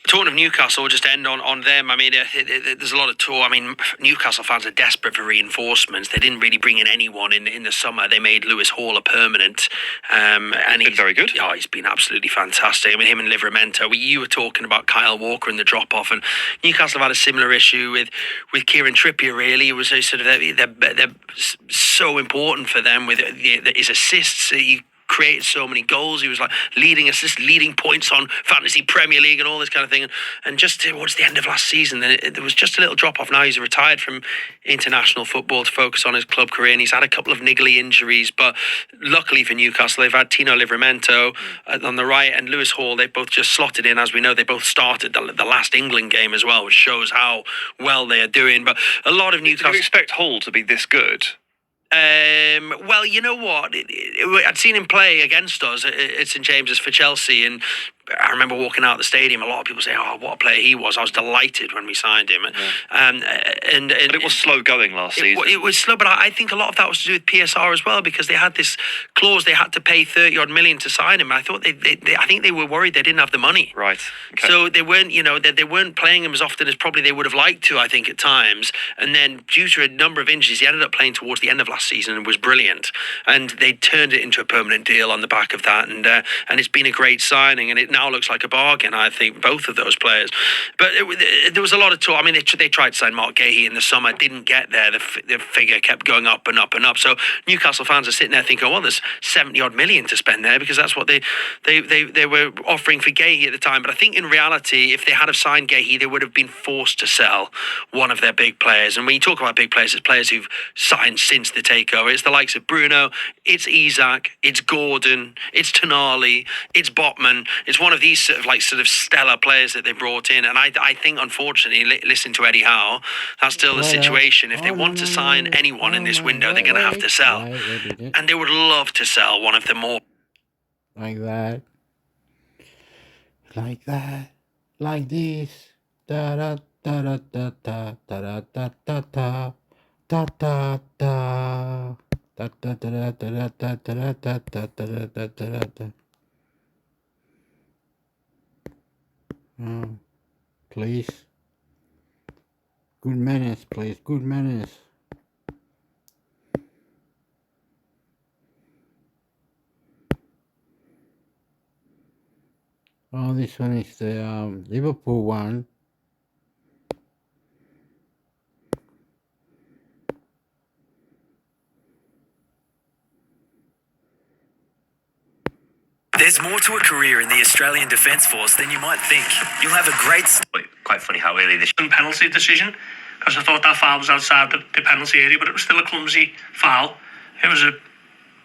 Talking of Newcastle, we'll just end on them. I mean, there's a lot of talk. I mean, Newcastle fans are desperate for reinforcements. They didn't really bring in anyone in the summer. They made Lewis Hall a permanent. And he's been very good. Oh, he's been absolutely fantastic. I mean, him and Livramento. You were talking about Kyle Walker and the drop-off, and Newcastle have had a similar issue with Kieran Trippier, really. It was sort of, they're so important for them with his assists. He created so many goals. He was like leading assists, leading points on Fantasy Premier League and all this kind of thing. And just towards the end of last season, there was just a little drop off. Now he's retired from international football to focus on his club career, and he's had a couple of niggly injuries. But luckily for Newcastle, they've had Tino Livramento on the right and Lewis Hall. They both just slotted in. As we know, they both started the last England game as well, which shows how well they are doing. But a lot of Newcastle... Do you expect Hall to be this good? Well, you know what? I'd seen him play against us at St James's for Chelsea, and I remember walking out of the stadium. A lot of people saying, "Oh, what a player he was!" I was delighted when we signed him. And but it was slow going last season. It was slow, but I think a lot of that was to do with PSR as well, because they had this clause they had to pay 30-odd million to sign him. I thought I think they were worried they didn't have the money. Right. Okay. So they weren't, they weren't playing him as often as probably they would have liked to, I think, at times. And then due to a number of injuries, he ended up playing towards the end of last season and was brilliant. And they turned it into a permanent deal on the back of that. And it's been a great signing, and it now looks like a bargain, I think, both of those players. But there was a lot of talk. I mean, they tried to sign Mark Gahey in the summer, didn't get there. The figure kept going up and up and up. So Newcastle fans are sitting there thinking, well, there's 70-odd million to spend there, because that's what they were offering for Gahey at the time. But I think in reality, if they had have signed Gahey, they would have been forced to sell one of their big players. And when you talk about big players, it's players who've signed since the takeover. It's the likes of Bruno, it's Isak, it's Gordon, it's Tonali, it's Botman. It's one of these sort of stellar players that they brought in. And I think, unfortunately, listening to Eddie Howe, that's still the situation. If they want to sign anyone in this window, they're going to have to sell. And they would love to sell one of the more... Like that. Like that. Like this. Da da da da da da da da da da da da da. Da da da da da da da da da da da da. Please. Good manners, please. Good manners. Oh, this one is the Liverpool one. There's more to a career in the Australian Defence Force than you might think. You'll have a great... Quite funny how early this penalty decision, because I thought that foul was outside the penalty area, but it was still a clumsy foul. It was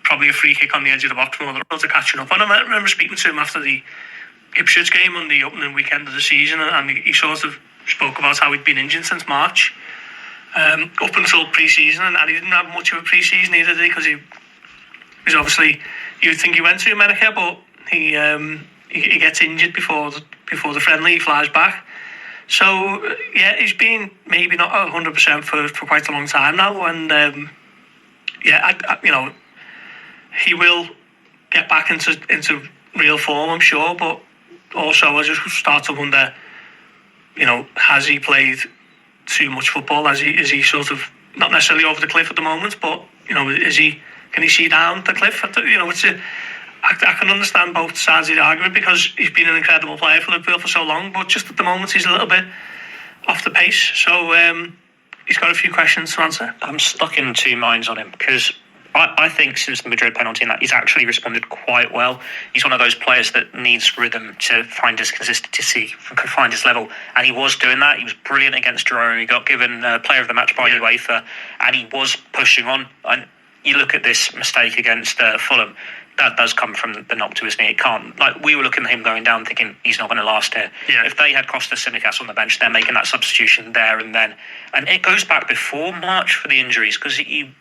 probably a free kick on the edge of the box from other to catching up. And I remember speaking to him after the Ipswich game on the opening weekend of the season, and he sort of spoke about how he'd been injured since March, up until pre-season, and he didn't have much of a pre-season either, did he? Because he was obviously, you'd think he went to America, but he gets injured before the friendly. He flies back. So yeah, he's been maybe not 100% for quite a long time now, and he will get back into real form, I'm sure. But also, I just start to wonder, has he played too much football? Is he sort of not necessarily over the cliff at the moment, but can he see down the cliff? I can understand both sides of the argument, because he's been an incredible player for Liverpool for so long, but just at the moment he's a little bit off the pace. So he's got a few questions to answer. I'm stuck in two minds on him, because I think since the Madrid penalty and that, he's actually responded quite well. He's one of those players that needs rhythm to find his consistency, find his level, and he was doing that. He was brilliant against Girona. He got given player of the match by UEFA, and he was pushing on. And you look at this mistake against Fulham, that does come from the knock to his knee. It can't, like, we were looking at him going down thinking he's not going to last here. Yeah. If they had Costa Simicas on the bench, they're making that substitution there and then. And it goes back before March for the injuries, because he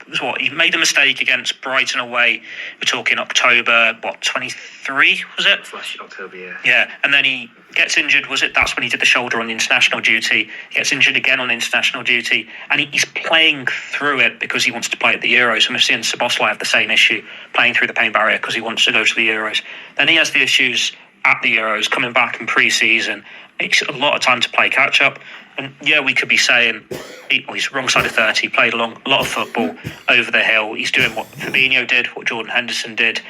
made a mistake against Brighton away. We're talking October, 23, was it? Last October, yeah. Yeah, and then he gets injured, was it? That's when he did the shoulder on the international duty. He gets injured again on international duty, and he's playing through it because he wants to play at the Euros. And we're seeing Szoboszlai have the same issue, playing through the pain barrier because he wants to go to the Euros. Then he has the issues at the Euros, coming back in pre-season. It's a lot of time to play catch-up. And yeah, we could be saying he's wrong side of 30, played a lot of football over the hill. He's doing what Fabinho did, what Jordan Henderson did.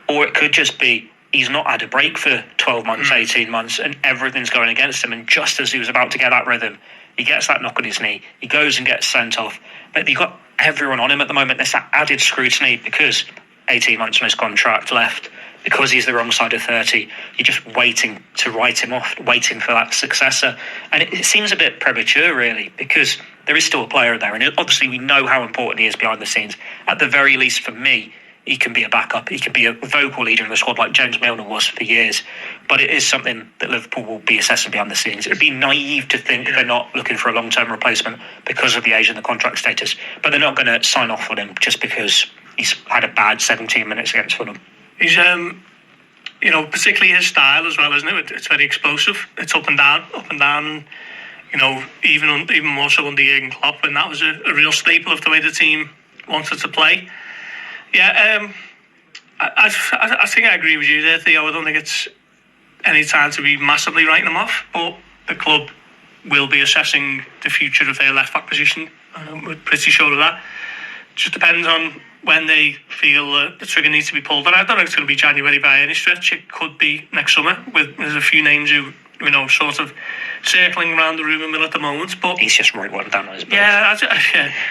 Or it could just be he's not had a break for 12 months, 18 months, and everything's going against him. And just as he was about to get that rhythm, he gets that knock on his knee. He goes and gets sent off. But you've got everyone on him at the moment. There's that added scrutiny because 18 months on his contract left, because he's the wrong side of 30. You're just waiting to write him off, waiting for that successor. And it seems a bit premature, really, because there is still a player there. And obviously we know how important he is behind the scenes. At the very least, for me, he can be a backup. He can be a vocal leader in the squad like James Milner was for years. But it is something that Liverpool will be assessing behind the scenes. It would be naive to think they're not looking for a long-term replacement because of the age and the contract status. But they're not going to sign off on him just because he's had a bad 17 minutes against Fulham. He's, particularly his style as well, isn't it? It's very explosive. It's up and down. Even more so under Jurgen Klopp, and that was a real staple of the way the team wanted to play. Yeah, I think I agree with you there, Theo. I don't think it's any time to be massively writing them off, but the club will be assessing the future of their left back position. We're pretty sure of that. Just depends on when they feel the trigger needs to be pulled. And I don't know if it's going to be January by any stretch. It could be next summer. There's a few names who, sort of circling around the room a minute at the moment. But he's just right one down on his boat. Yeah,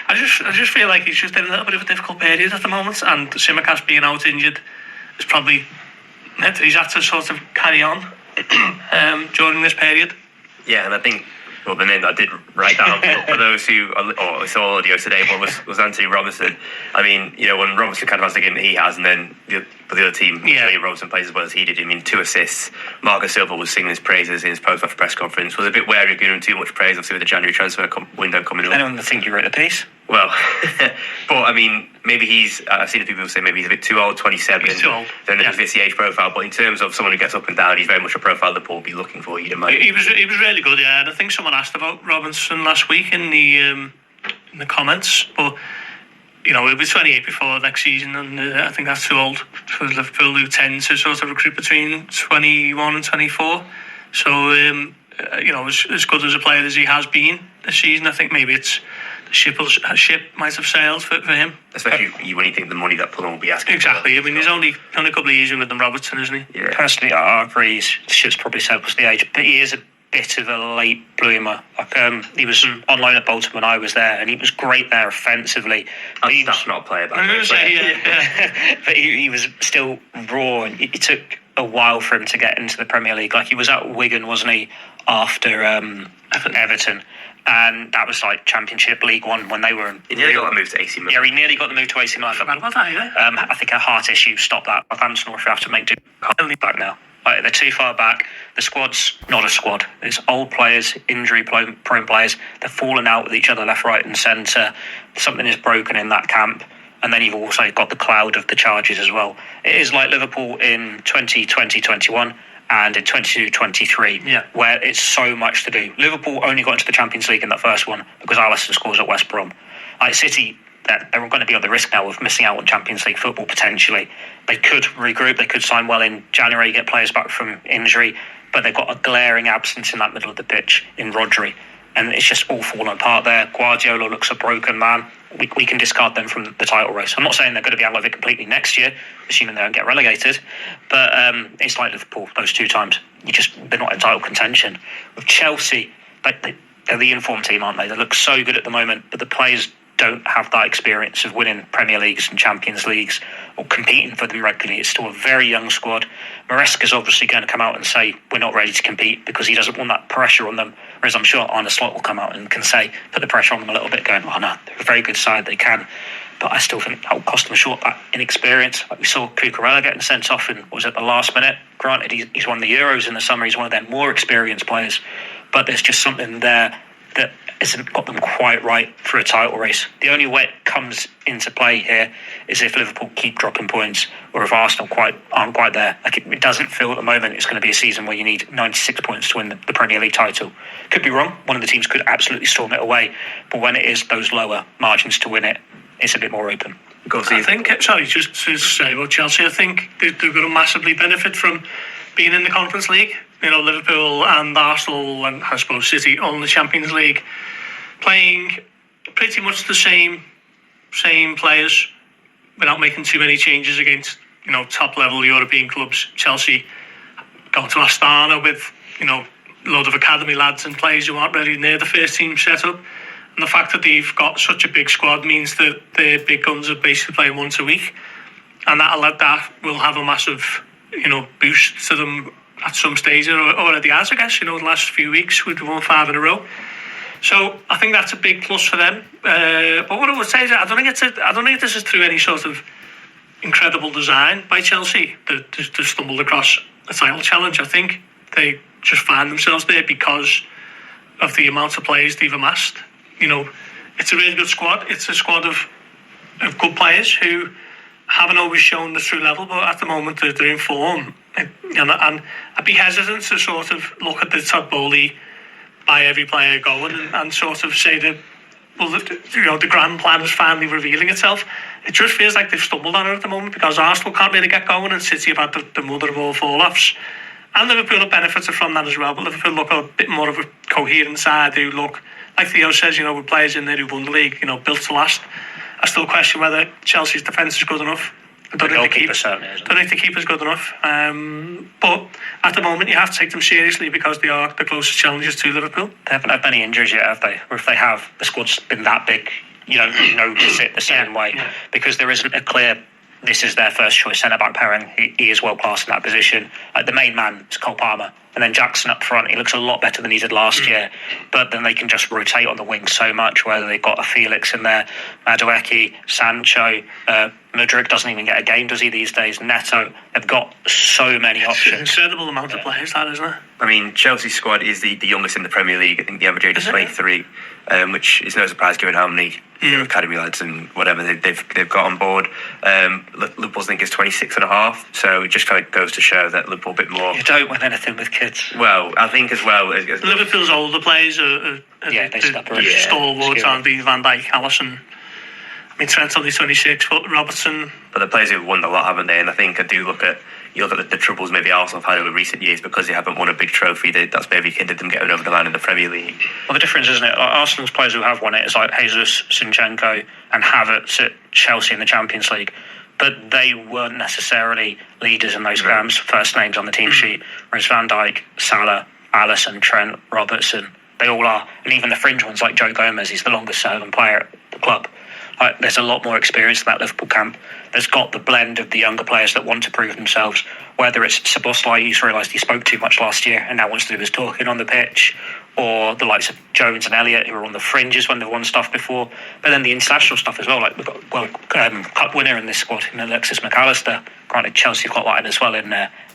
I just feel like he's just in a little bit of a difficult period at the moment. And Simicas being out injured is probably he's had to sort of carry on during this period. Yeah, and I think the name that I did write down for those who saw audio today was Anthony Robinson. I mean, when Robinson kind of has the game that he has, and then the other team, Robinson plays as well as he did. I mean, 2 assists. Marcus Silva was singing his praises in his post-match press conference. Was a bit wary of giving him too much praise, obviously, with the January transfer window coming up. Anyone think you wrote the piece? Well, but I mean, maybe I've seen people say maybe he's a bit too old, 27. He's too old. Then fits the age profile. But in terms of someone who gets up and down, he's very much a profile that Paul will be looking for. You'd imagine. He was really good, yeah. And I think someone asked about Robinson last week in the comments, but he'll be 28 before next season, and I think that's too old for Liverpool, who tend to sort of recruit between 21 and 24. So as good as a player as he has been this season, I think maybe it's the ship might have sailed for him. Especially when you think the money that Fulham will be asking. Exactly. I mean, he's only a couple of years younger than Robertson, isn't he? Yeah. Personally, I agree. The ship's probably sailed was the age, but he is a bit of a late bloomer. He was on loan at Bolton when I was there, and he was great there offensively. That's not a player back there. But he was still raw, and it took a while for him to get into the Premier League. Like, he was at Wigan, wasn't he, after Everton? And that was like Championship League One when they were. He nearly got the move to AC Milan. Yeah, he nearly got the move to AC Milan. I think a heart issue stopped that. Southampton will have to make do. Back now. Like, they're too far back. The squad's not a squad. It's old players, injury-prone players. They're falling out with each other left, right and centre. Something is broken in that camp. And then you've also got the cloud of the charges as well. It is like Liverpool in 2020-21 and in 22-23, where it's so much to do. Liverpool only got into the Champions League in that first one because Alisson scores at West Brom. Like City, they're going to be on the risk now of missing out on Champions League football potentially. They could regroup, they could sign well in January, get players back from injury, but they've got a glaring absence in that middle of the pitch in Rodri. And it's just all falling apart there. Guardiola looks a broken man. We can discard them from the title race. I'm not saying they're going to be out of it completely next year, assuming they don't get relegated. But it's like Liverpool those 2 times. They're not in title contention. With Chelsea, they're the informed team, aren't they? They look so good at the moment, but the players don't have that experience of winning Premier Leagues and Champions Leagues or competing for them regularly. It's still a very young squad. Maresca's obviously going to come out and say we're not ready to compete because he doesn't want that pressure on them, whereas I'm sure Arne Slot will come out and can say, put the pressure on them a little bit, going, oh no, they're a very good side, they can. but I still think that will cost them short. That inexperience, like we saw Cucurella getting sent off in, was it the last minute? Granted, he's won the Euros in the summer. He's one of their more experienced players, but there's just something there that hasn't got them quite right for a title race. The only way it comes into play here is if Liverpool keep dropping points, or if Arsenal aren't quite there. Like it doesn't feel at the moment it's going to be a season where you need 96 points to win the Premier League title. Could be wrong. One of the teams could absolutely storm it away, but when it is those lower margins to win it, it's a bit more open. I think, just to say about Chelsea, I think they're going to massively benefit from being in the Conference League. You know, Liverpool and Arsenal and I suppose City all in the Champions League, playing pretty much the same players without making too many changes against, you know, top level European clubs. Chelsea going to Astana with, you know, a load of academy lads and players who aren't really near the first team setup. And the fact that they've got such a big squad means that their big guns are basically playing once a week, and that will have a massive, you know, boost to them at some stage. It already has, I guess. You know, the last few weeks we've won 5 in a row, so I think that's a big plus for them. But what I would say is I don't think this is through any sort of incredible design by Chelsea to stumbled across a title challenge. I think they just find themselves there because of the amount of players they've amassed. You know, it's a really good squad. It's a squad of good players who haven't always shown the true level, but at the moment they're in form. And I'd be hesitant to sort of look at the Todd Bowley buy every player going and sort of say that, well, you know, the grand plan is finally revealing itself. It just feels like they've stumbled on it at the moment because Arsenal can't really get going and City have had the mother of all fall-offs. And Liverpool have benefited from that as well, but Liverpool look a bit more of a coherent side who look, like Theo says, you know, with players in there who won the league, you know, built to last. I still question whether Chelsea's defence is good enough. I don't think the keeper's good enough. But at the moment, you have to take them seriously because they are the closest challengers to Liverpool. They haven't had many injuries yet, have they? Or if they have, the squad's been that big, you don't notice it the same way because there isn't a clear, this is their first choice centre-back pairing. He is world class in that position. Like the main man is Cole Palmer, and then Jackson up front. He looks a lot better than he did last year. But then they can just rotate on the wing so much. Whether they've got a Felix in there, Madueke, Sancho, Mudryk doesn't even get a game, does he these days? Neto. They've got so many options. It's an incredible amount of players, that isn't it? I mean, Chelsea's squad is the youngest in the Premier League. I think the average age is 23, which is no surprise given how many academy lads and whatever they've got on board. Liverpool's, I think, is 26 and a half, so it just kind of goes to show that Liverpool a bit more. You don't win anything with kids. Well, I think as well. Liverpool's older players are they separate. Stalwarts, aren't they? Van Dijk, Alisson. I mean, Trent's only 26, but Robertson. But the players who've won a lot, haven't they? And I think you look at the troubles maybe Arsenal have had over recent years because they haven't won a big trophy. That's maybe hindered them getting over the line in the Premier League. Well, the difference, isn't it? Arsenal's players who have won it is like Jesus, Zinchenko, and Havertz at Chelsea in the Champions League. But they weren't necessarily leaders in those games, first names on the team sheet. Whereas Van Dijk, Salah, Alisson, Trent, Robertson, they all are. And even the fringe ones like Joe Gomez, he's the longest serving player at the club. There's a lot more experience in that Liverpool camp. There's got the blend of the younger players that want to prove themselves, whether it's Szoboszlai, who's realised he spoke too much last year and now wants to do his talking on the pitch, or the likes of Jones and Elliott, who were on the fringes when they've won stuff before. But then the international stuff as well, like we've got World Cup winner in this squad, in Alexis McAllister. Granted, Chelsea have got that in as well in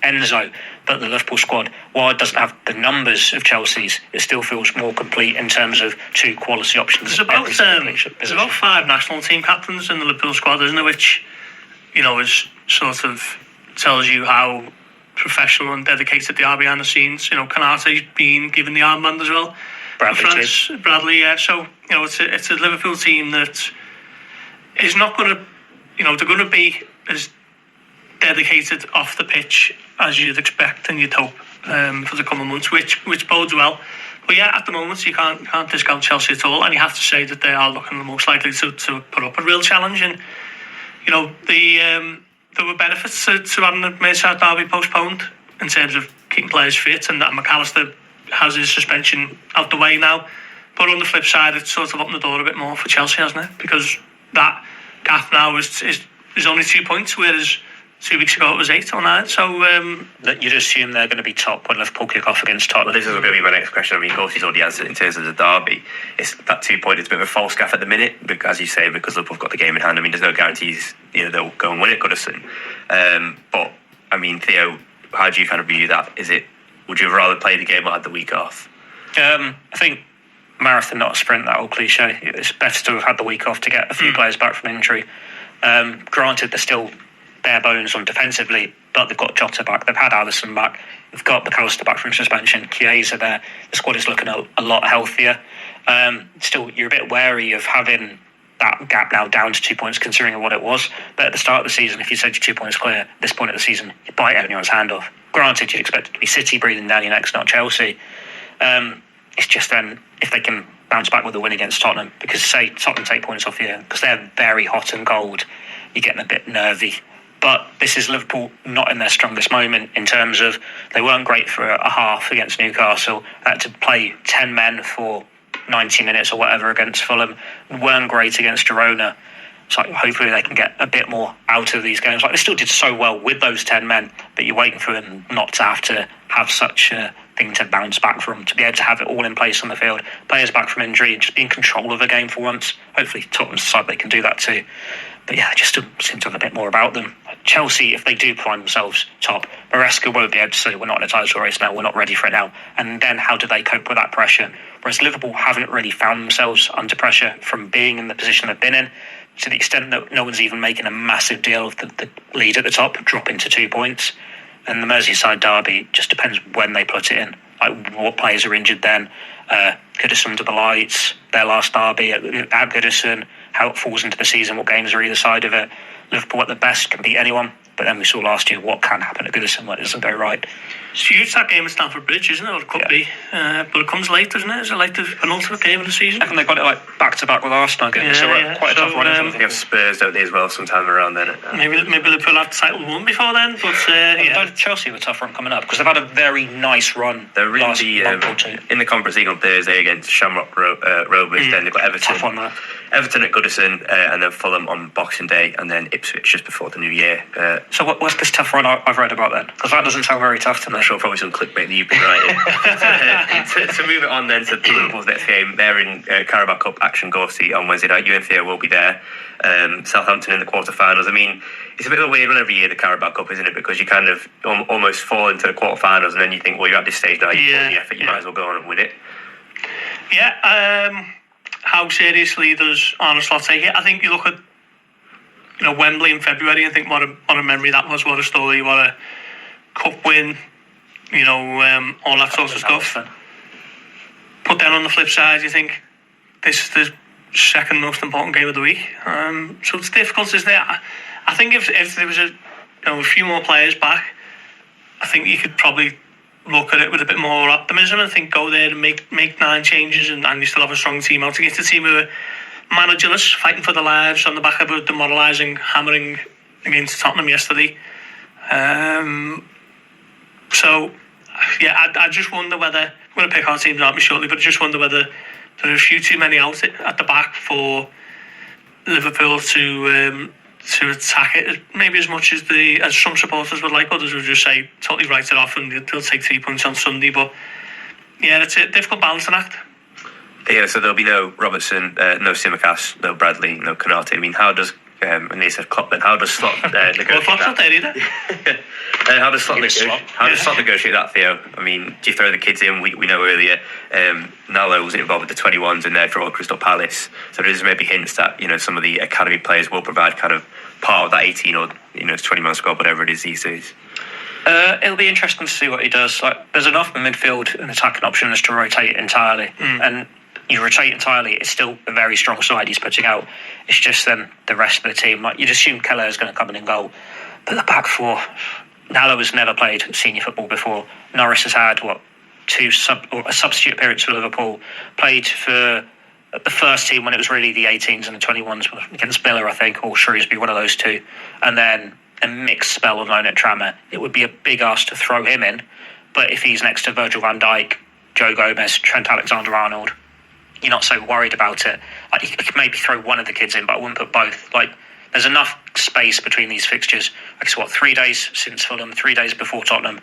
Enzo. But the Liverpool squad, while it doesn't have the numbers of Chelsea's, it still feels more complete in terms of two quality options. There's about 5 national team captains in the Liverpool squad, isn't there? Which, you know, is sort of tells you how professional and dedicated they are behind the scenes. You know, Canate's been given the armband as well. Bradley, yeah. So, you know, it's a Liverpool team that is not going to, you know, they're going to be as dedicated off the pitch as you'd expect and you'd hope for the coming months, which bodes well. But yeah, at the moment you can't discount Chelsea at all, and you have to say that they are looking the most likely to put up a real challenge. And you know, there were benefits to having the Merseyside derby postponed in terms of keeping players fit, and that McAllister has his suspension out the way now. But on the flip side, it's sort of opened the door a bit more for Chelsea, hasn't it? Because that gap now is only 2 points, whereas 2 weeks ago it was 8 or 9. So that you'd assume they're going to be top when Liverpool kick off against Tottenham. Well, this is going to be my next question. I mean, of course, he's already answered in terms of the derby. It's that 2 point. It's a bit of a false gaff at the minute, because, as you say, because Liverpool have got the game in hand. I mean, there's no guarantees, they'll go and win it, Goodison. But I mean, Theo, how do you kind of view that? Would you rather play the game or have the week off? I think marathon, not a sprint, that old cliche. It's better to have had the week off to get a few players back from injury. Granted, they're still bare bones on defensively, but they've got Jota back, they've had Alisson back, they've got McAllister back from suspension, Chiesa there, the squad is looking a lot healthier. Still, you're a bit wary of having that gap now down to 2 points, considering what it was. But at the start of the season, if you said you're 2 points clear, at this point of the season, you bite anyone's hand off. Granted, you'd expect it to be City breathing down your necks, not Chelsea. It's just then, if they can bounce back with a win against Tottenham, because say Tottenham take points off here, because they're very hot and cold, you're getting a bit nervy. But this is Liverpool not in their strongest moment, in terms of they weren't great for a half against Newcastle. They had to play 10 men for 90 minutes or whatever against Fulham. Weren't great against Girona. So hopefully they can get a bit more out of these games. They still did so well with those 10 men, but you're waiting for them not to have such a thing to bounce back from, to be able to have it all in place on the field. Players back from injury and just be in control of a game for once. Hopefully Tottenham's side, they can do that too. But yeah, they just seem to have a bit more about them. Chelsea, if they do find themselves top, Maresca won't be able to say, we're not in a title race now, we're not ready for it now. And then how do they cope with that pressure? Whereas Liverpool haven't really found themselves under pressure from being in the position they've been in, to the extent that no one's even making a massive deal of the lead at the top dropping to 2 points. And the Merseyside derby just depends when they put it in. Like, what players are injured then. Goodison under the lights, their last derby at Goodison, how it falls into the season, what games are either side of it. Liverpool at the best can beat anyone, but then we saw last year what can happen at Goodison when it doesn't go right. It's huge, that game at Stamford Bridge, isn't it? Or it could be. But it comes late, doesn't it? Is it like the penultimate game of the season? I think they got it back to back with Arsenal again, quite a tough run. They have Spurs, don't they, as well, sometime around then. Maybe Liverpool have the title won before then, but Chelsea have a tough run coming up, because they've had a very nice run. They're really in the Conference League on Thursday against Shamrock Rovers. Then they've got Everton. Tough one, that. Everton at Goodison, and then Fulham on Boxing Day, and then Ipswich just before the new year. So what's this tough run I've read about then? Because that doesn't sound very tough to me. I'm sure probably some clickbait that you've been writing. to move it on then to Liverpool's next game, they're in Carabao Cup Action Gorsey on Wednesday night. You and Theo will be there. Southampton in the quarterfinals. I mean, it's a bit of a weird one every year, the Carabao Cup, isn't it? Because you kind of almost fall into the quarterfinals, and then you think, well, you're at this stage now, you've put the effort, you might as well go on and win it. Yeah. How seriously does Arne Slot take it? I think you look at Wembley in February, I think what a memory that was, what a story, what a cup win, all that sort of stuff. But then on the flip side, you think this is the second most important game of the week. So it's difficult, isn't it? I think if there was a few more players back, I think you could probably look at it with a bit more optimism and think go there and make 9 changes and you still have a strong team out against a team who are managerless, fighting for their lives on the back of a demoralising hammering against Tottenham yesterday. I just wonder whether, I'm going to pick our teams out shortly, but I just wonder whether there are a few too many out at the back for Liverpool to attack it maybe as much as some supporters would like. Others would just say totally write it off and they'll take 3 points on Sunday. But yeah, it's a difficult balancing act. Yeah, so there'll be no Robertson, no Tsimikas, no Bradley, no Konate. I mean, how does and they said Klopp, then how does Slot negotiate well, Klopp's not there either. How does Slot negotiate that, Theo? I mean, do you throw the kids in? We know earlier Nalo was involved with the 21s in their draw at Crystal Palace, so there's maybe hints that some of the academy players will provide kind of part of that 18 or 20-man squad, whatever it is these days. It'll be interesting to see what he does. There's enough in midfield and attacking options to rotate entirely, and you rotate entirely, it's still a very strong side he's putting out. It's just then the rest of the team, you'd assume Keller is going to come in and goal, but the back four, Nalo has never played senior football before. Norris has had a substitute appearance for Liverpool, played for the first team when it was really the 18s and the 21s against Villa, I think, or Shrewsbury, one of those two, and then a mixed spell of loan at Tranmere. It would be a big ask to throw him in, but if he's next to Virgil van Dijk, Joe Gomez, Trent Alexander-Arnold, you're not so worried about it. You could maybe throw one of the kids in, but I wouldn't put both. There's enough space between these fixtures. Like, so 3 days since Fulham, 3 days before Tottenham.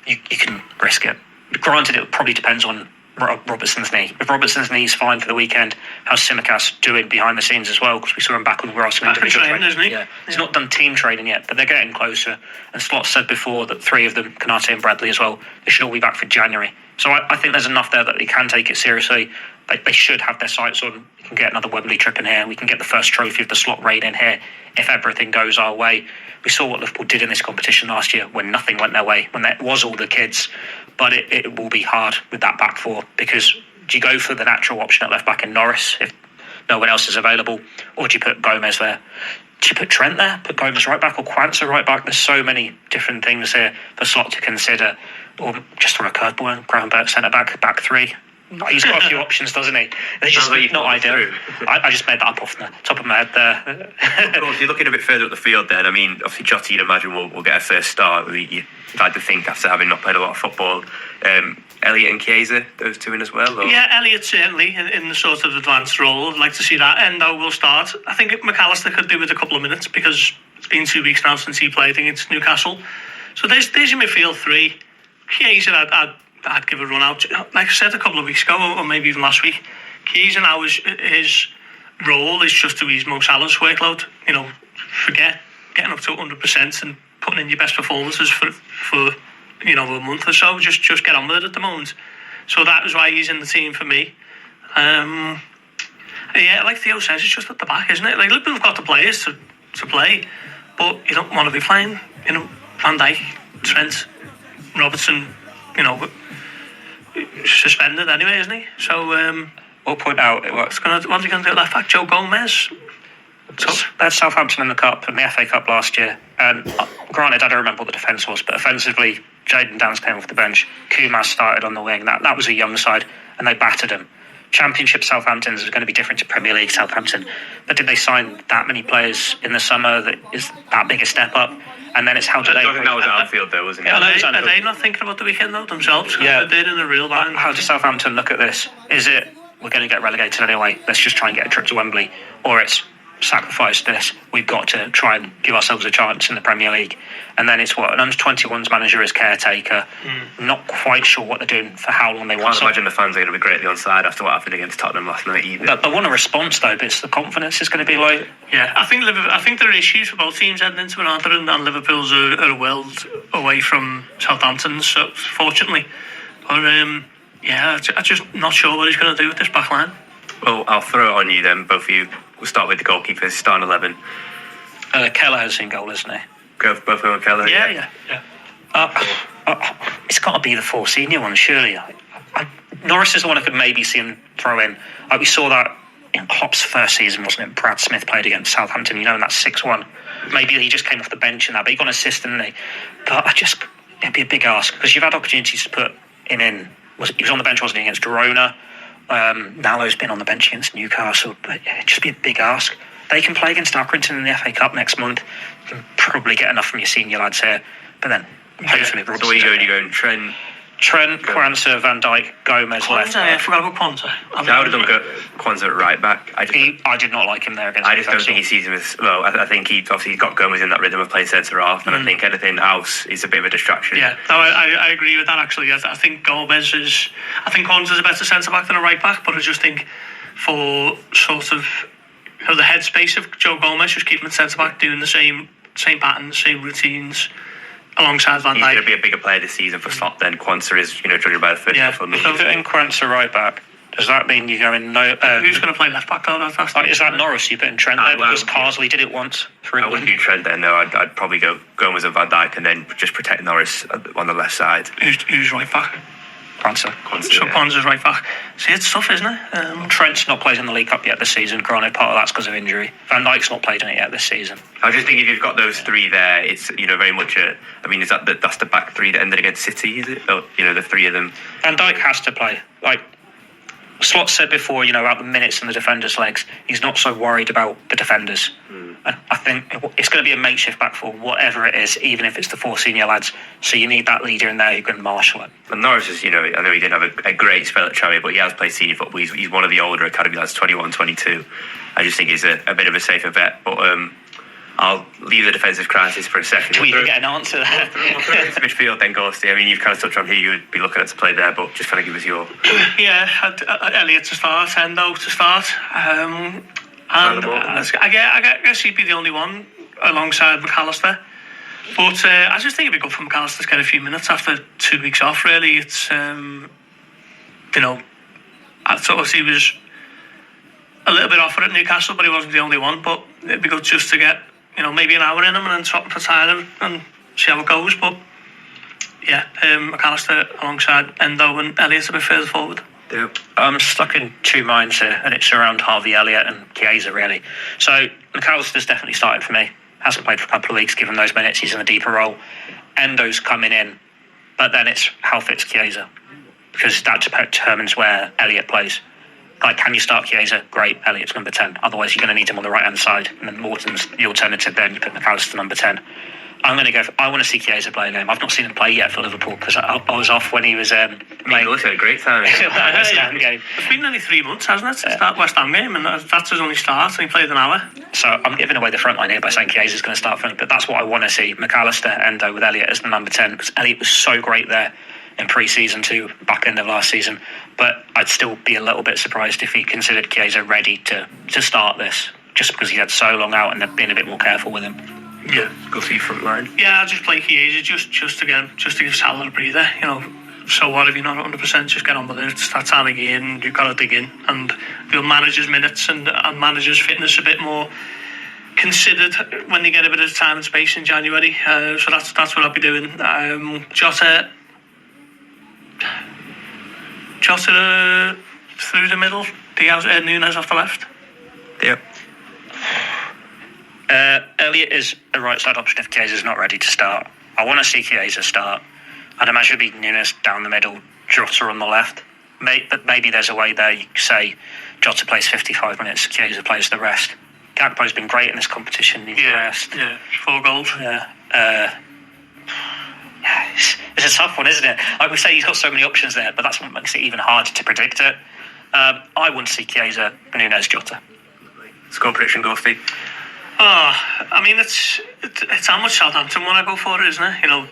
You can risk it. Granted, it probably depends on Robertson's knee. If Robertson's knee's fine for the weekend, how's Tsimikas doing behind the scenes as well? Because we saw him back on grass and individual training. Isn't he? Yeah, he's not done team training yet, but they're getting closer. And Slot said before that 3 of them, Konate and Bradley as well, they should all be back for January. So I think there's enough there that they can take it seriously. They should have their sights on. We can get another Wembley trip in here. We can get the first trophy of the Slot reign in here if everything goes our way. We saw what Liverpool did in this competition last year when nothing went their way, when there was all the kids. But it will be hard with that back four, because do you go for the natural option at left back in Norris if no one else is available, or do you put Gomez there? Do you put Trent there? Put Gomez right back or Quansah right back? There's so many different things here for Slot to consider. Or just on a curveball, Graham Burt centre back 3. He's got a few options, doesn't he? It's just not ideal. I just made that up off the top of my head there. Of course, you're looking a bit further up the field then. I mean, obviously Jota, you'd imagine, will get a first start. You'd like to think, after having not played a lot of football. Elliott and Chiesa, those two in as well? Or? Yeah, Elliott certainly in the sort of advanced role. I'd like to see that. Endo will start. I think McAllister could do with a couple of minutes, because it's been 2 weeks now since he played against Newcastle. So there's your midfield 3. Chiesa, I'd give a run out. Like I said a couple of weeks ago, or maybe even last week, Chiesa now, his role is just to ease Mo Salah's workload. You know, forget getting up to 100% and putting in your best performances for a month or so. Just get on with it at the moment. So that is why he's in the team for me. Yeah, like Theo says, it's just at the back, isn't it? Like, Liverpool have got the players to play, but you don't want to be playing, Van Dijk, Trent, Robertson, suspended anyway, isn't he? So we'll point out what's are you going to do at left back? Joe Gomez. They had Southampton in the Cup and the FA Cup last year, and granted, I don't remember what the defence was, but offensively, Jayden Dance came off the bench. Kumas started on the wing. That was a young side, and they battered him. Championship Southampton is going to be different to Premier League Southampton, but did they sign that many players in the summer that is that big a step up? And then it's how do they... I think that was at Anfield though, wasn't it? Are they not thinking about the weekend though themselves? Yeah. They're in a real bind. How does Southampton look at this? Is it, we're going to get relegated anyway, let's just try and get a trip to Wembley? Or it's, sacrifice this, we've got to try and give ourselves a chance in the Premier League. And then it's what, an under-21s manager is caretaker. Not quite sure what they're doing, for how long they want. I can't imagine the fans are going to be greatly on side after what happened against Tottenham last night either. They want a response though, but it's the confidence is going to be low. Yeah, I think there are issues for both teams heading into it, aren't there? And Liverpool's are a world away from Southampton, so fortunately. But yeah, I'm just not sure what he's going to do with this back line. Well, I'll throw it on you then, both of you. We'll start with the goalkeepers, starting 11. Kelleher's in goal, isn't he? Both of them, Kelleher. Yeah. It's got to be the 4 senior ones, surely. Norris is the one I could maybe see him throw in. Like we saw that in Klopp's first season, wasn't it? Brad Smith played against Southampton, and that's 6-1. Maybe he just came off the bench in that, but he got an assist, didn't he? But it'd be a big ask, because you've had opportunities to put him in. He was on the bench, wasn't he, against Girona? Nalo's been on the bench against Newcastle, but it'd just be a big ask. They can play against Accrington in the FA Cup next month. You can probably get enough from your senior lads here, but then hopefully Robertson. So where are you going? Trent, Quansah, Van Dijk, Gomez left back. I forgot about Quansah. I would have done Quansah at right back. I did not like him there against I just don't think he sees him as well. I think he's got Gomez in that rhythm of playing centre half, and I think anything else is a bit of a distraction. Yeah, no, I agree with that actually. I think Gomez is. I think Quansah's a better centre back than a right back, but I just think for sort of the headspace of Joe Gomez, just keeping him centre back, doing the same patterns, same routines. Alongside Van Dijk. He's going to be a bigger player this season for Slot than Quansah is, judging by the first for me. So putting Quansah right back, does that mean you're going no... who's going to play left back though? Is that Norris? You put in Trent there because Carsley did it once. I wouldn't do Trent there, no. I'd probably go Gomez and Van Dijk and then just protect Norris on the left side. Who's right back? Quansah. So Quansah's right back. See, it's tough, isn't it? Trent's not played in the League Cup yet this season. Granted, part of that's because of injury. Van Dijk's not played in it yet this season. I just think if you've got those 3 there, it's very much a. I mean, that's the back 3 that ended against City, is it? Or, the 3 of them. Van Dijk has to play. Like Slot said before, about the minutes and the defenders' legs. He's not so worried about the defenders. And I think it's going to be a makeshift back four, whatever it is, even if it's the 4 senior lads. So you need that leader in there who can marshal it. And Norris is, I know he didn't have a great spell at Tranmere, but he has played senior football. He's one of the older academy lads, 21, 22. I just think he's a bit of a safer bet. But I'll leave the defensive crisis for a second. We didn't get an answer there. We'll throw it into midfield then, Ghosty. I mean, you've kind of touched on who you would be looking at to play there, but just kind of give us your... Yeah, Elliot to start, Endo to start. And I guess he'd be the only one alongside McAllister. But I just think it'd be good for McAllister to get a few minutes after 2 weeks off, really. It's, I thought he was a little bit off at Newcastle, but he wasn't the only one. But it'd be good just to get, maybe an hour in him and then swap him for Tyler and see how it goes. But yeah, McAllister alongside Endo and Elliot a bit further forward. Yeah. I'm stuck in two minds here, and it's around Harvey Elliott and Chiesa, really. So McAllister's definitely started for me. Hasn't played for a couple of weeks, given those minutes. He's in a deeper role. Endo's coming in, but then it's how fit's Chiesa, because that determines where Elliott plays. Like, can you start Chiesa? Great, Elliott's number 10. Otherwise, you're going to need him on the right-hand side, and then Morton's the alternative. Then you put McAllister number 10. I want to see Chiesa play a game. I've not seen him play yet for Liverpool because I was off when he was playing. He looks like a great time. West Ham game. It's been nearly 3 months, hasn't it, since that West Ham game, and that's his only start, and he played an hour. So I'm giving away the front line here by saying Chiesa's going to start for me, but that's what I want to see. McAllister, Endo with Elliott as the number 10, because Elliott was so great there in pre-season too, back end of last season. But I'd still be a little bit surprised if he considered Chiesa ready to start this, just because he had so long out and they're being a bit more careful with him. Yeah, go see front line. Yeah, I'll just play Chiesa just to give Salah a breather. So what if you're not 100%? Just get on with it. It's that time of year, and you've got to dig in, and you'll manage his minutes and manage his fitness a bit more considered when they get a bit of time and space in January. So that's what I'll be doing. Jota through the middle. Diaz, Nunes off the left. Yep. Elliott is a right side option if Chiesa's not ready to start. I want to see Chiesa start. I'd imagine it'd be Nunes down the middle, Jota on the left. But maybe there's a way there you could say Jota plays 55 minutes, Chiesa plays the rest. Gakpo's been great in this competition. Needs the rest. Yeah, 4 goals. Yeah. It's a tough one, isn't it? I would say he's got so many options there, but that's what makes it even harder to predict it. I want to see Chiesa, Nunes, Jota. Score prediction, Ghosty. I mean, it's how much Southampton want to go for it, isn't it? Do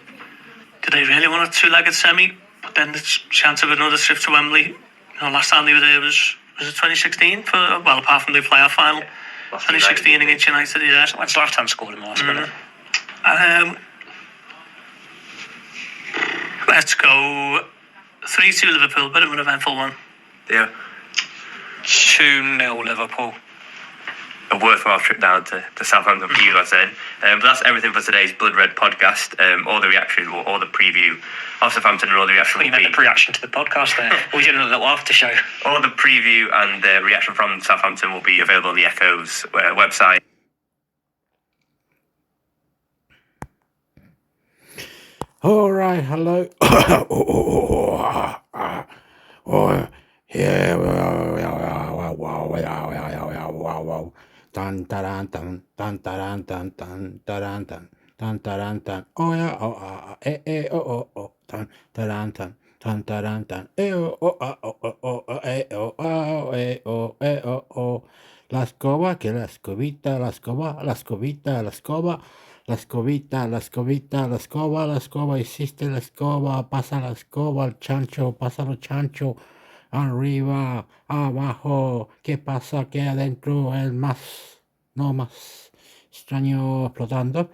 they really want a 2-legged semi? But then there's a chance of another trip to Wembley. Last time they were there was it 2016? Apart from the playoff final. 2016 against United, yeah. When Zlatan scored in the last minute. Let's go 3-2 Liverpool, bit of an eventful one. Yeah. 2-0 Liverpool. A worthwhile trip down to Southampton for you, I'd say. But that's everything for today's Blood Red podcast. All the reaction, or the preview of Southampton, and all the reaction. You meant the pre-reaction to the podcast there. Or you did a little after show. All the preview and the reaction from Southampton will be available on the Echo's website. All right, hello. Dun dun dun dun dun dun dun dun dun dun dun dun. Oh yeah, dun dun dun dun dun dun. La escoba, que la escobita, la escoba, la escobita, la escoba. La escobita, la escobita, la escoba, hiciste la escoba, pasa la escoba al chancho, pasa el chancho, arriba, abajo, ¿qué pasa? Que adentro el más extraño, explotando,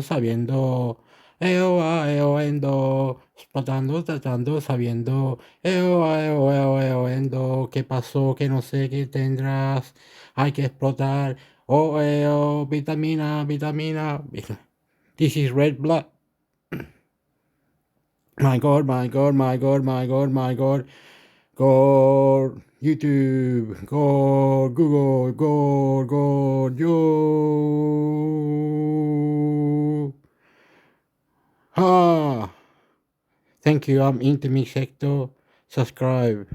sabiendo, endo, explotando, tratando, sabiendo, endo, ¿qué pasó? Que no sé qué tendrás, hay que explotar. Vitamina. This is red blood. My God. God, YouTube, God, Google, God, you. Thank you, I'm intermixhector. Subscribe.